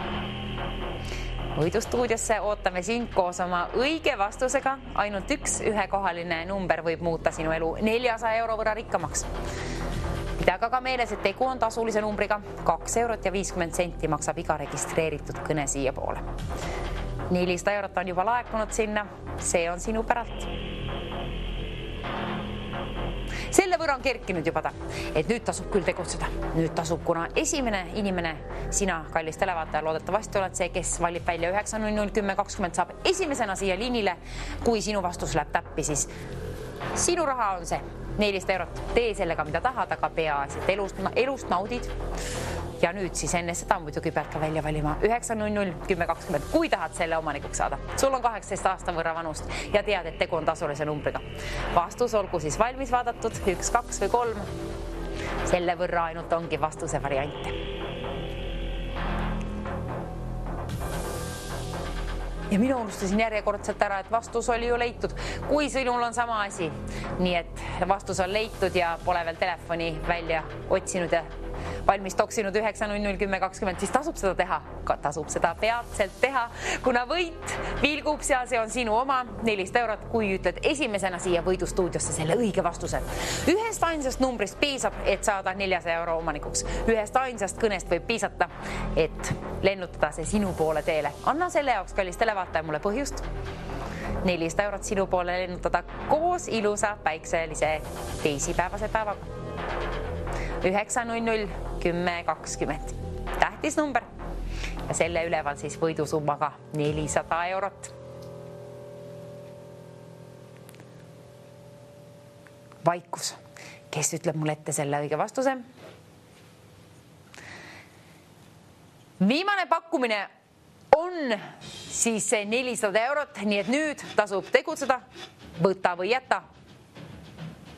Võidustuudiosse ootame sind koos oma õige vastusega. Ainult üks ühekohaline number võib muuta sinu elu 400 euro võrra rikkamaks. Pidage ka meeles, et tegu on tasulise numbriga. 2 eurot ja 50 senti maksab iga registreeritud kõne siia poole. 400 eurot on juba laekunud sinna. See on sinu päralt. Selle võrra on kerkinud juba ta, et nüüd tasub küll tegutseda. Nüüd tasub, kuna esimene inimene, sina, kallis televaataja, loodetavasti oled see, kes valib välja 9001020, saab esimesena siia liinile. Kui sinu vastus läheb täppi, siis sinu raha on see 400 eurot. Tee sellega, mida tahad, aga peaasi, et elust naudid. Ja nüüd siis enne seda muidugi pead ka välja valima 9001020, kui tahad selle omanikuks saada. Sul on 18 aasta võrra vanust ja tead, et tegu on tasulise numbriga. Vastus olgu siis valmis vaadatud, 1, 2 või 3. Selle võrra ainult ongi vastuse variante. Ja mina unustasin järjekordselt ära, et vastus oli ju leitud, kui sinul on sama asi. Nii et vastus on leitud ja pole veel telefoni välja otsinud ja valmis toksinud 9001020, siis tasub seda teha. Tasub seda peatselt teha, kuna võit vilgub seal, see on sinu oma 400 eurot, kui ütled esimesena siia Võidustuudiosse selle õige vastuse. Ühest ainsast numbrist piisab, et saada 400 euro omanikuks. Ühest ainsast kõnest võib piisata, et lennutada see sinu poole teele. Anna selle jaoks, kallis televaataja, mulle põhjust. 400 eurot sinu poole lennutada koos ilusa päikselise teisipäevase päevaga. 9001020. Tähtis number. Ja selle üleval siis võidusummaga 400 eurot. Vaikus. Kes ütleb mulle ette selle õige vastuse? Viimane pakkumine on siis see 400 eurot, nii et nüüd tasub tegutseda, võta või jäta.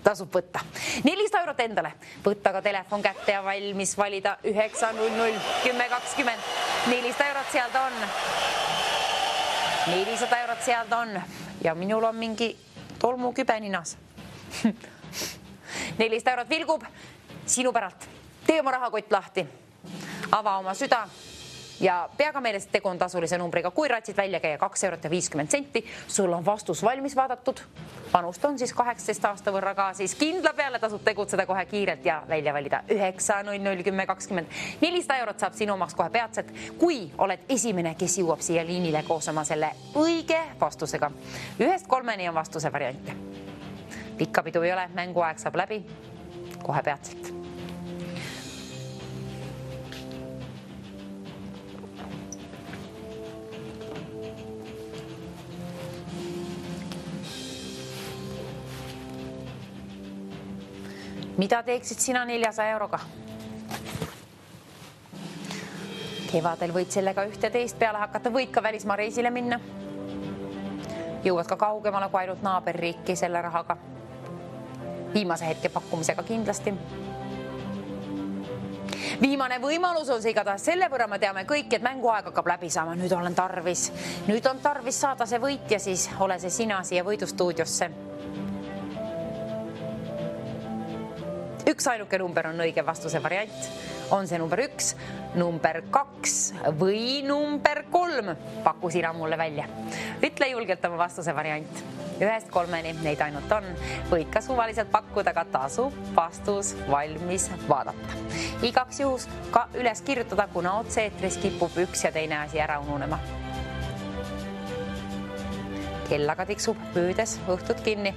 Tasub võtta. 400 eurot endale. Võtta ka telefon kätte ja valmis valida 9001020. 400 eurot sealt on. 400 eurot sealt on. Ja minul on mingi tolmukübe ninas. 400 eurot vilgub sinu päralt. Tee oma rahakott lahti. Ava oma süda. Ja pea ka meeles, et tegu on tasulise numbriga. Kui ratsid välja käia 2 eurot ja 50 senti, sul on vastus valmis vaadatud. Vanust on siis 18 aasta võrra ka, siis kindla peale tasub tegutseda kohe kiirelt ja välja valida 9001020. 400 eurot saab sinu omaks kohe peatselt, kui oled esimene, kes jõuab siia liinile koos oma selle õige vastusega. 1-3 on vastuse variante. Pikka pidu ei ole, mänguaeg saab läbi. kohe peatselt. Mida teeksid sina 400 euroga? Kevadel võid sellega ühte teist peale hakata, võid ka välismaa reisile minna. Jõuad ka kaugemale kui ainult naaberriiki selle rahaga. Viimase hetke pakkumisega kindlasti. Viimane võimalus on see igatahes, selle võrra me teame kõik, et mänguaeg hakkab läbi saama. Nüüd on tarvis saada see võit ja siis ole see sina siia võidustuudiosse. Üks ainuke number on õige vastuse variant. On see number 1, number 2 või number 3? Paku sina mulle välja. Ütle julgelt oma vastuse variant. 1-3 neid ainult on. Võid ka suvaliselt pakkuda, aga tasub vastus valmis vaadata. Igaks juhus ka üles kirjutada, kuna otse-eetris kipub üks ja teine asi ära ununema. Kellaga tiksub püüdes õhtut kinni.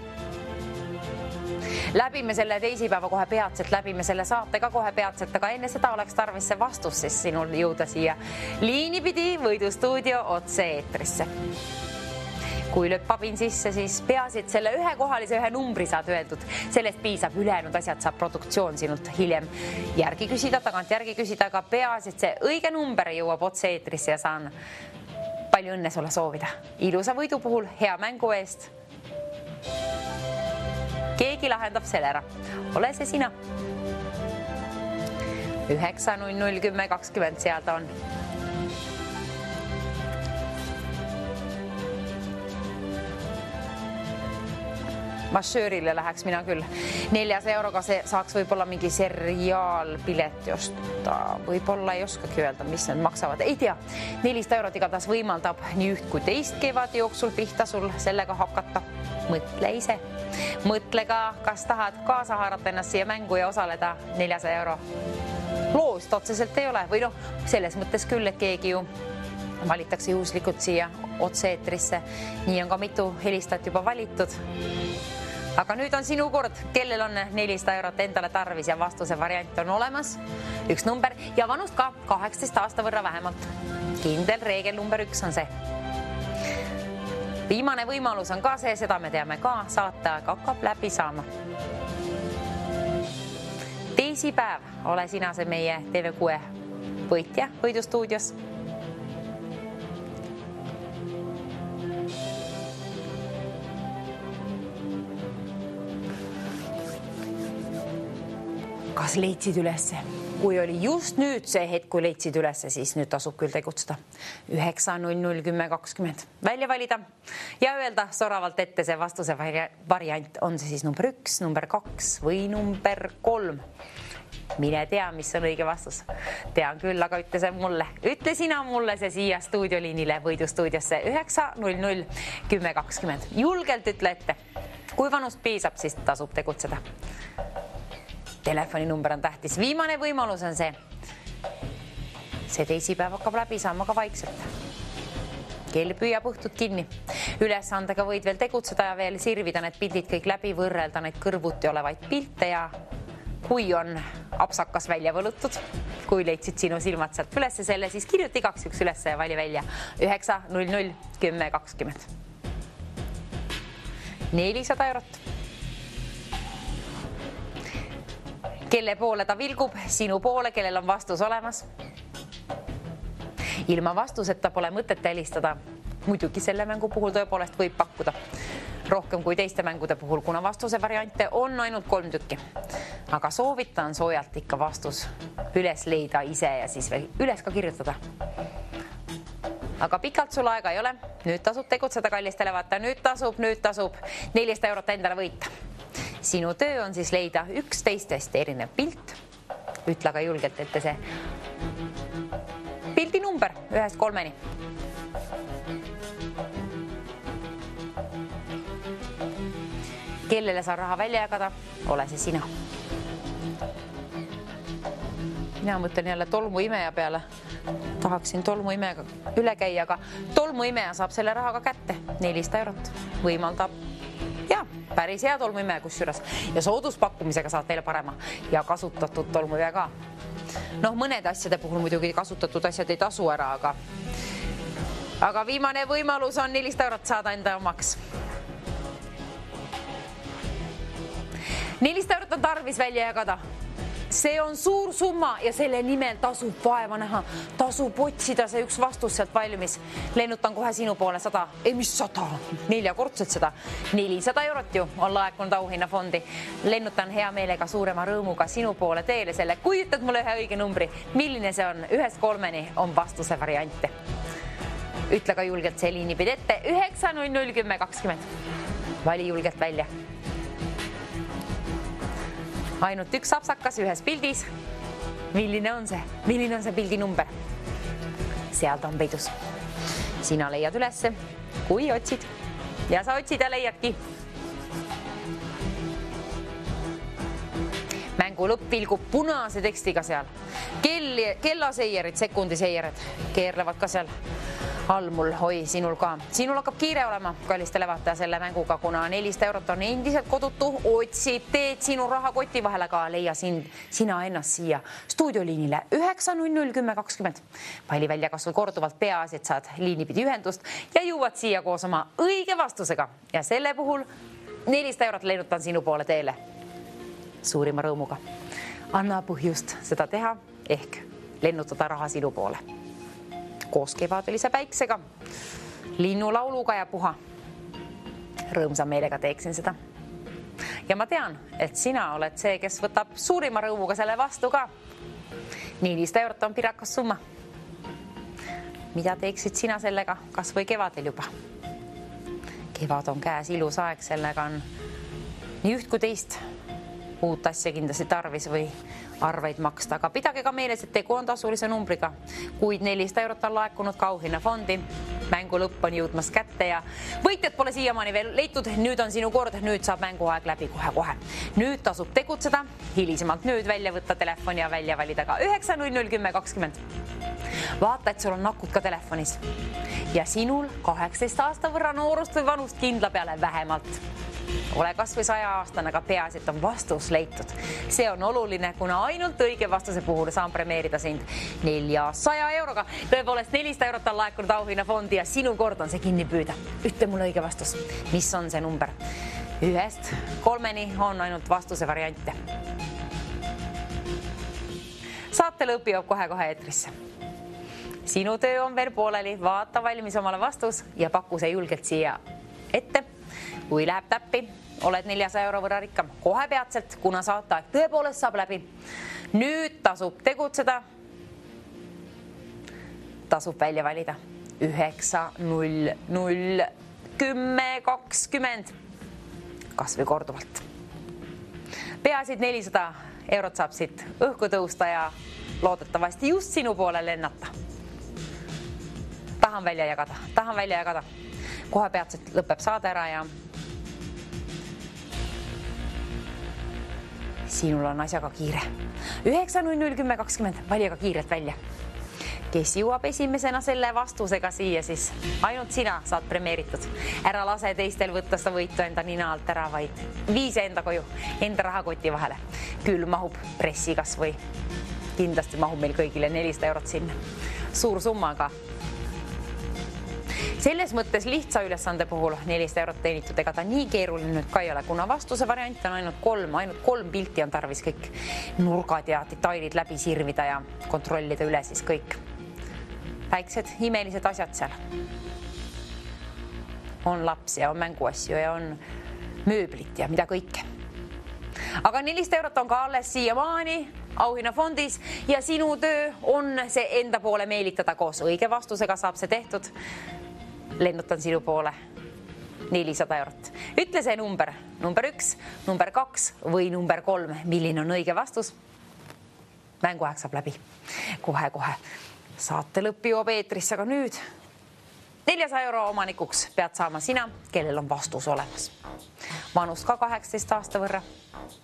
Läbime selle teisipäeva kohe peatselt, läbime selle saatega kohe peatselt, aga enne seda oleks tarvis see vastus, siis sinul jõuda siia liinipidi võidustuudio otse-eetrisse. Kui lööb pabin sisse, siis peasid selle ühekohalise ühe numbri saad öeldud. Sellest piisab, ülejäänud asjad saab produktsioon sinult hiljem järgi küsida, tagant järgi küsida, aga peasid see õige number jõuab otse-eetrisse ja saan palju õnne sulle soovida. Ilusa võidu puhul, hea mängu eest. Keegi lahendab selle ära. Ole see sina. 9-0-0-10-20 seal ta on. Massöörile läheks mina küll. 400 euroga saaks võib-olla mingi seriaalpileti osta. Võib-olla ei oskagi öelda, mis need maksavad. Ei tea. 400 eurot igatahes võimaldab nii üht kui teist kevadi jooksul pihta sul sellega hakata. Mõtle ise. Mõtle ka, kas tahad kaasa haarata ennast siia mängu ja osaleda 400 euro. Loost otseselt ei ole. Või selles mõttes küll, et keegi ju valitakse juhuslikult siia otse-eetrisse. Nii on ka mitu helistajat juba valitud. Aga nüüd on sinu kord, kellel on 400 eurot endale tarvis ja vastuse variant on olemas. Üks number ja vanust ka 18 aasta võrra vähemalt. Kindel reegel number 1 on see. Viimane võimalus on ka see, seda me teame ka, saateaeg hakkab läbi saama. Teisipäev, ole sina see meie TV6 võitja võidustuudios. Kas leidsid ülesse? Kui oli just nüüd see hetk, kui leidsid ülesse, siis nüüd tasub küll tegutseda. 9-0-0-10-20 välja valida ja öelda soravalt ette see vastuse variant. On see siis number 1, number 2 või number 3? Mine tea, mis on õige vastus. Tean küll, aga ütle see mulle. Ütle sina mulle see siia stuudioliinile võidustuudiosse 9-0-0-10-20. Julgelt ütle ette. Kui vanust piisab, siis tasub tegutseda. Telefoninumber on tähtis. Viimane võimalus on see. See teisipäev hakkab läbi saama ka vaikselt. Kell püüab õhtut kinni. Ülesandega võid veel tegutseda ja veel sirvida need pildid kõik läbi, võrrelda neid kõrvuti olevaid pilte ja kui on apsakas välja võlutud, kui leidsid sinu silmad sealt ülesse selle, siis kirjuta igaks üks ülesse ja vali välja 9-0-0-10-20. 400 eurot. Kelle poole ta vilgub, sinu poole, kellel on vastus olemas. Ilma vastuseta pole mõtet helistada. Muidugi selle mängu puhul tõepoolest võib pakkuda rohkem kui teiste mängude puhul, kuna vastuse variante on ainult 3 tükki. Aga soovitan soojalt ikka vastus üles leida ise ja siis veel üles ka kirjutada. Aga pikalt sul aega ei ole. Nüüd tasub tegutseda, kallistele vaata. Nüüd tasub 400 eurot endale võita. Sinu töö on siis leida 11 erinev pilt. Ütle aga julgelt ette see pildi number 1-3. Kellele saa raha välja jagada, ole see sina. Mina mõtlen jälle tolmuimeja peale. Tahaksin tolmuimejaga üle käia, aga tolmuimeja saab selle rahaga kätte. 400 eurot võimaldab. Ja päris hea tolmuimeja kusjuures ja sooduspakkumisega saad veel parema ja kasutatud tolmuimeja ka. Noh, mõnede asjade puhul muidugi kasutatud asjad ei tasu ära, aga viimane võimalus on 400 eurot saada enda omaks. 400 eurot on tarvis välja jagada. See on suur summa ja selle nimel tasub vaeva näha, tasub otsida see üks vastus sealt valmis. Lennutan kohe sinu poole 100, mis 100, 4-kordselt seda. 400 eurot ju on laekunud auhinnafondi. Lennutan hea meelega suurema rõõmuga sinu poole teele selle, kui ütled mulle ühe õige numbri, milline see on, 1-3 on vastuse variante. Ütle ka julgelt see liinipidi ette, 9001020. Vali julgelt välja. Ainult üks sapsakas ühes pildis. Milline on see? Milline on see pildi number? Seal ta on peidus. Sina leiad ülesse, kui otsid. Ja sa otsid ja leiadki. Mängu lõpp vilgub punase tekstiga seal. Kellaseierid, sekundiseierid keerlevad ka seal all mul, oi, sinul ka. Sinul hakkab kiire olema, kallistele vaataja selle mänguga, kuna 400 eurot on endiselt kodutu, otsib teed sinu rahakoti vahele ka, leia sina ennast siia stuudioliinile 9001020. Palli välja kas või korduvalt peaasi, et saad liinipidi ühendust ja jõuad siia koos oma õige vastusega. Ja selle puhul 400 eurot lennutan sinu poole teele. Suurima rõõmuga. Anna põhjust seda teha ehk lennutada raha sinu poole. Koos kevadilise päiksega, linnulauluga ja puha. Rõõmsa meelega teeksin seda. Ja ma tean, et sina oled see, kes võtab suurima rõõmuga selle vastu ka. 400 eurot on pirakas summa. Mida teeksid sina sellega, kas või kevadel juba? Kevad on käes, ilus aeg, sellega on nii üht kui teist uut asja kindlasti tarvis või arveid maksta, aga pidage ka meeles, et tegu on tasulise numbriga. Kuid 400 eurot on laekunud ka auhinnafondi. Mängu lõpp on jõudmas kätte ja võitjad pole siiamaani veel leitud. Nüüd on sinu kord, nüüd saab mänguaeg läbi kohe-kohe. Nüüd tasub tegutseda, hilisemalt nüüd välja võtta telefoni ja välja valida ka 9001020. Vaata, et sul on nakud ka telefonis. Ja sinul 18 aasta võrra noorust või vanust kindla peale vähemalt. Ole kas või 100-aastane, aga peaasi, et on vastus leitud. See on oluline, kuna ainult õige vastuse puhul saan premeerida sind 400 euroga. Tõepoolest 400 eurot on laekunud auhinnafondi ja sinu kord on see kinni püüda. Ütle mulle õige vastus. Mis on see number? 1-3 on ainult vastuse variante. Saate lõpp jõuab kohe-kohe eetrisse. Sinu töö on veel pooleli, vaata valmis omale vastus ja paku see julgelt siia ette. Kui läheb täppi, oled 400 euro võrra rikkam kohe peatselt, kuna saateaeg tõepoolest saab läbi. Nüüd tasub tegutseda. Tasub välja valida 9001020. Kas või korduvalt. Peaasid 400 eurot saab siit õhku tõusta ja loodetavasti just sinu poole lennata. Tahan välja jagada. Kohe peatselt lõpeb saade ära ja sinul on asjaga kiire. 9001020, vali aga kiirelt välja. Kes jõuab esimesena selle vastusega siia, siis ainult sina saad premeeritud. Ära lase teistel võtta seda võitu enda nina alt ära, vaid viise enda koju, enda rahakoti vahele. Küll mahub pressi kas või. Kindlasti mahub meil kõigile 400 eurot sinna. Suur summaga. Selles mõttes lihtsa ülesande puhul 400 eurot teenitud, ega ta nii keeruline nüüd ka ei ole, kuna vastuse variant on ainult 3 pilti on tarvis kõik nurgad ja detailid läbi sirvida ja kontrollida üle siis kõik väiksed imelised asjad seal. On laps ja on mänguasju ja on mööblit ja mida kõike. Aga 400 eurot on ka alles siiamaani auhinnafondis ja sinu töö on see enda poole meelitada koos õige vastusega saab see tehtud. Lennutan sinu poole 400 eurot. Ütle see number 1, number 2 või number 3, milline on õige vastus. Mänguaeg saab läbi. Kohe-kohe. Saate lõpp jõuab eetrisse, aga nüüd 400 euro omanikuks pead saama sina, kellel on vastus olemas. Vanust ka 18 aasta võrra.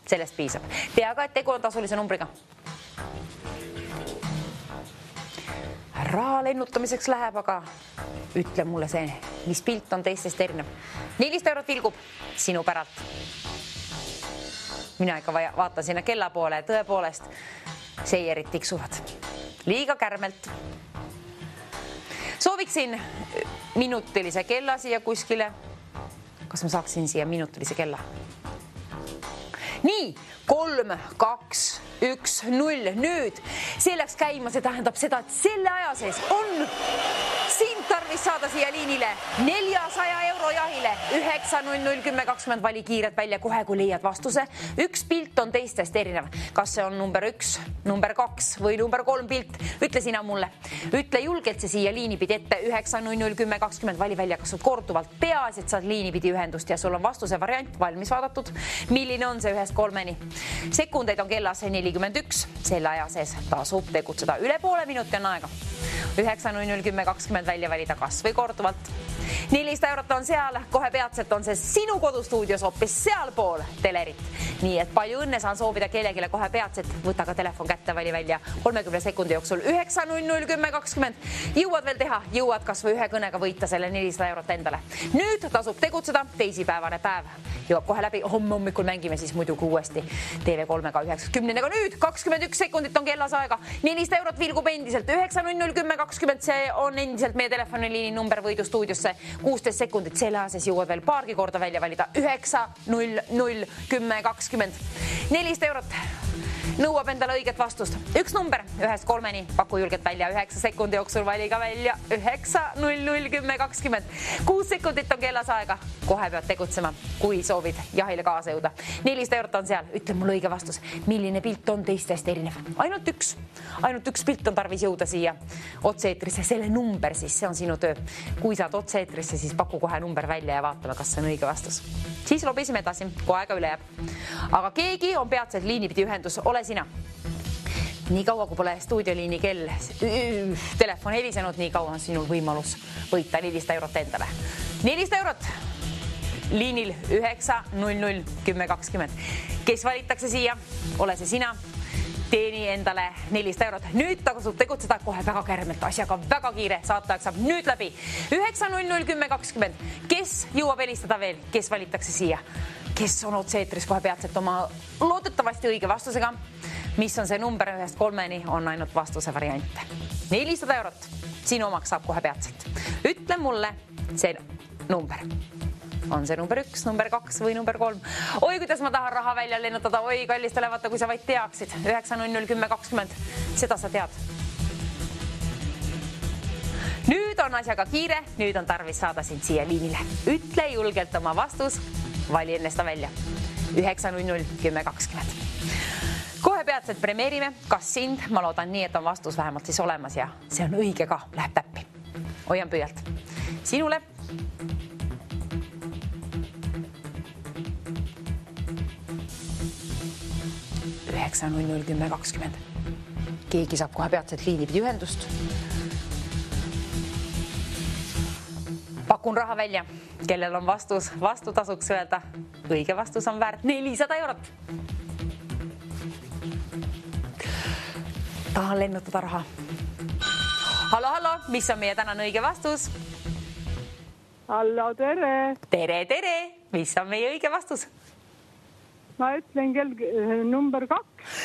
Sellest piisab. Tea ka, et tegu on tasulise numbriga. raha lennutamiseks läheb, aga ütle mulle see, mis pilt on teistest erinev. 400 eurot vilgub sinu päralt. Mina ikka vaatan sinna kella poole ja tõepoolest seierid tiksuvad. Liiga kärmelt. Sooviksin minutilise kella siia kuskile. Kas ma saaksin siia minutilise kella? Nii, 3, 2, 1, 0. Nüüd see läks käima, see tähendab seda, et selle aja sees on sind tarvis saada siia liinile 400 euro jahile. 9-0-0-10-20 vali kiired välja kohe, kui leiad vastuse. Üks pilt on teistest erinev. Kas see on number 1, number 2 või number 3 pilt? Ütle sina mulle. Ütle julgelt see siia liinipidi ette. 9-0-0-10-20 vali välja, kas on korduvalt peas, et saad liinipidi ühendust ja sul on vastuse variant valmis vaadatud. Milline on see 1-3-ni? Sekundeid on kellas 41. Selle aja sees tasub tegutseda. Üle poole minuti on aega. 9-0-0-10-20 välja valida kas või korduvalt. 400 eurot on seal, kohe peatselt on see sinu kodustuudios hoopis sealpool telerit. Nii et palju õnne saan soovida kellegile kohe peatselt. Võta ka telefon kätte, vali välja 30 sekundi jooksul 9-0-0-10-20. Jõuad veel teha, jõuad kas või ühe kõnega võita selle 400 eurot endale. Nüüd tasub tegutseda, teisipäevane päev. Jõuab kohe läbi, homme hommikul mängime siis muidugi uuesti TV3-ga 90. Aga nüüd 21 sekundit on kellas aega. 400 eurot vilgub endiselt 9-0-0-10-20. See on endiselt meie telefoniliini number võidustuudiosse. 16 sekundit selle ases jõuad veel paargi korda välja valida. 9-0-0-10-20. 400 eurot nõuab endale õiget vastust. Üks number 1-3-ni, paku julgelt välja 9 sekundi jooksul, vali ka välja 9-0-0-10-20. 6 sekundit on kellas aega. Kohe pead tegutsema, kui soovid jahile kaasa jõuda. 400 eurot on seal. Ütle mulle õige vastus. Milline pilt on teistest erinev? Ainult üks pilt on tarvis jõuda siia otse-eetrisse. Selle number siis, see on sinu töö. Kui saad otse-eetrisse, siis paku kohe number välja ja vaatame, kas see on õige vastus. Siis lobisime edasi, kui aega üle jääb. Aga keegi on peatselt liinipidi ühendus. Ole sina. Nii kaua, kui pole stuudioliini kell telefon helisenud, nii kaua on sinul võimalus võita 400 eurot endale. 400 eurot liinil 9-0-0-10-20. Kes valitakse siia? Ole see sina. Teeni endale 400 eurot. Nüüd tasub tegutseda kohe väga kärmelt, asjaga väga kiire. Saatajaga saab nüüd läbi 9-0-0-10-20. Kes jõuab helistada veel? Kes valitakse siia? Kes on otse-eetris kohe peatselt oma loodetavasti õige vastusega? Mis on see number 1-3-ni? On ainult vastuse variante. 400 eurot. Sinu omaks saab kohe peatselt. Ütle mulle see number. On see number 1, number 2 või number 3? Oi, kuidas ma tahan raha välja lennutada. Oi, kallistele, vaata, kui sa vaid teaksid. 9-0-0-10-20. Seda sa tead. Nüüd on asjaga kiire. Nüüd on tarvis saada sind siia liinile. Ütle julgelt oma vastus. Vali enne seda välja. 9-0-0-10-20. Kohe peatselt premeerime. Kas sind? Ma loodan nii, et on vastus vähemalt siis olemas ja see on õige ka. Läheb täppi. Hoian püüalt. Sinule. Üheksa 0-0-10-20. Keegi saab kohe peatselt liinipidi ühendust. Pakun raha välja. Kellel on vastus? Vastu tasuks öelda. Õige vastus on väärt 400 eurot. Tahan lennutada raha. Hallo, mis on meie tänane õige vastus? Hallo, tere. Tere. Mis on meie õige vastus? Ma ütlen number 2.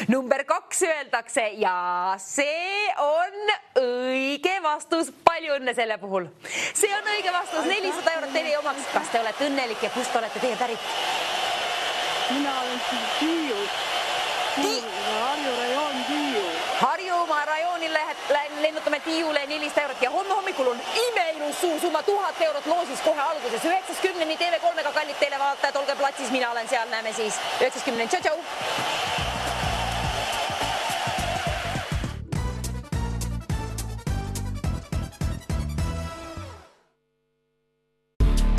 Number 2 öeldakse ja see on õige vastus. Palju õnne selle puhul. See on õige vastus. 400 eurot teile omaks. Kas te olete õnnelik ja kust olete teie pärit? Mina olen Tiius. Harju rajoon Tiiu. Harjumaa rajoonil lennutame Tiiule 400 eurot ja homme hommikul on imeilus suur summa 1000 eurot loosis kohe alguses. 9-10 TV3-ga kallid televaatajad, olge platsis, mina olen seal, näeme siis 9-10. Tšau.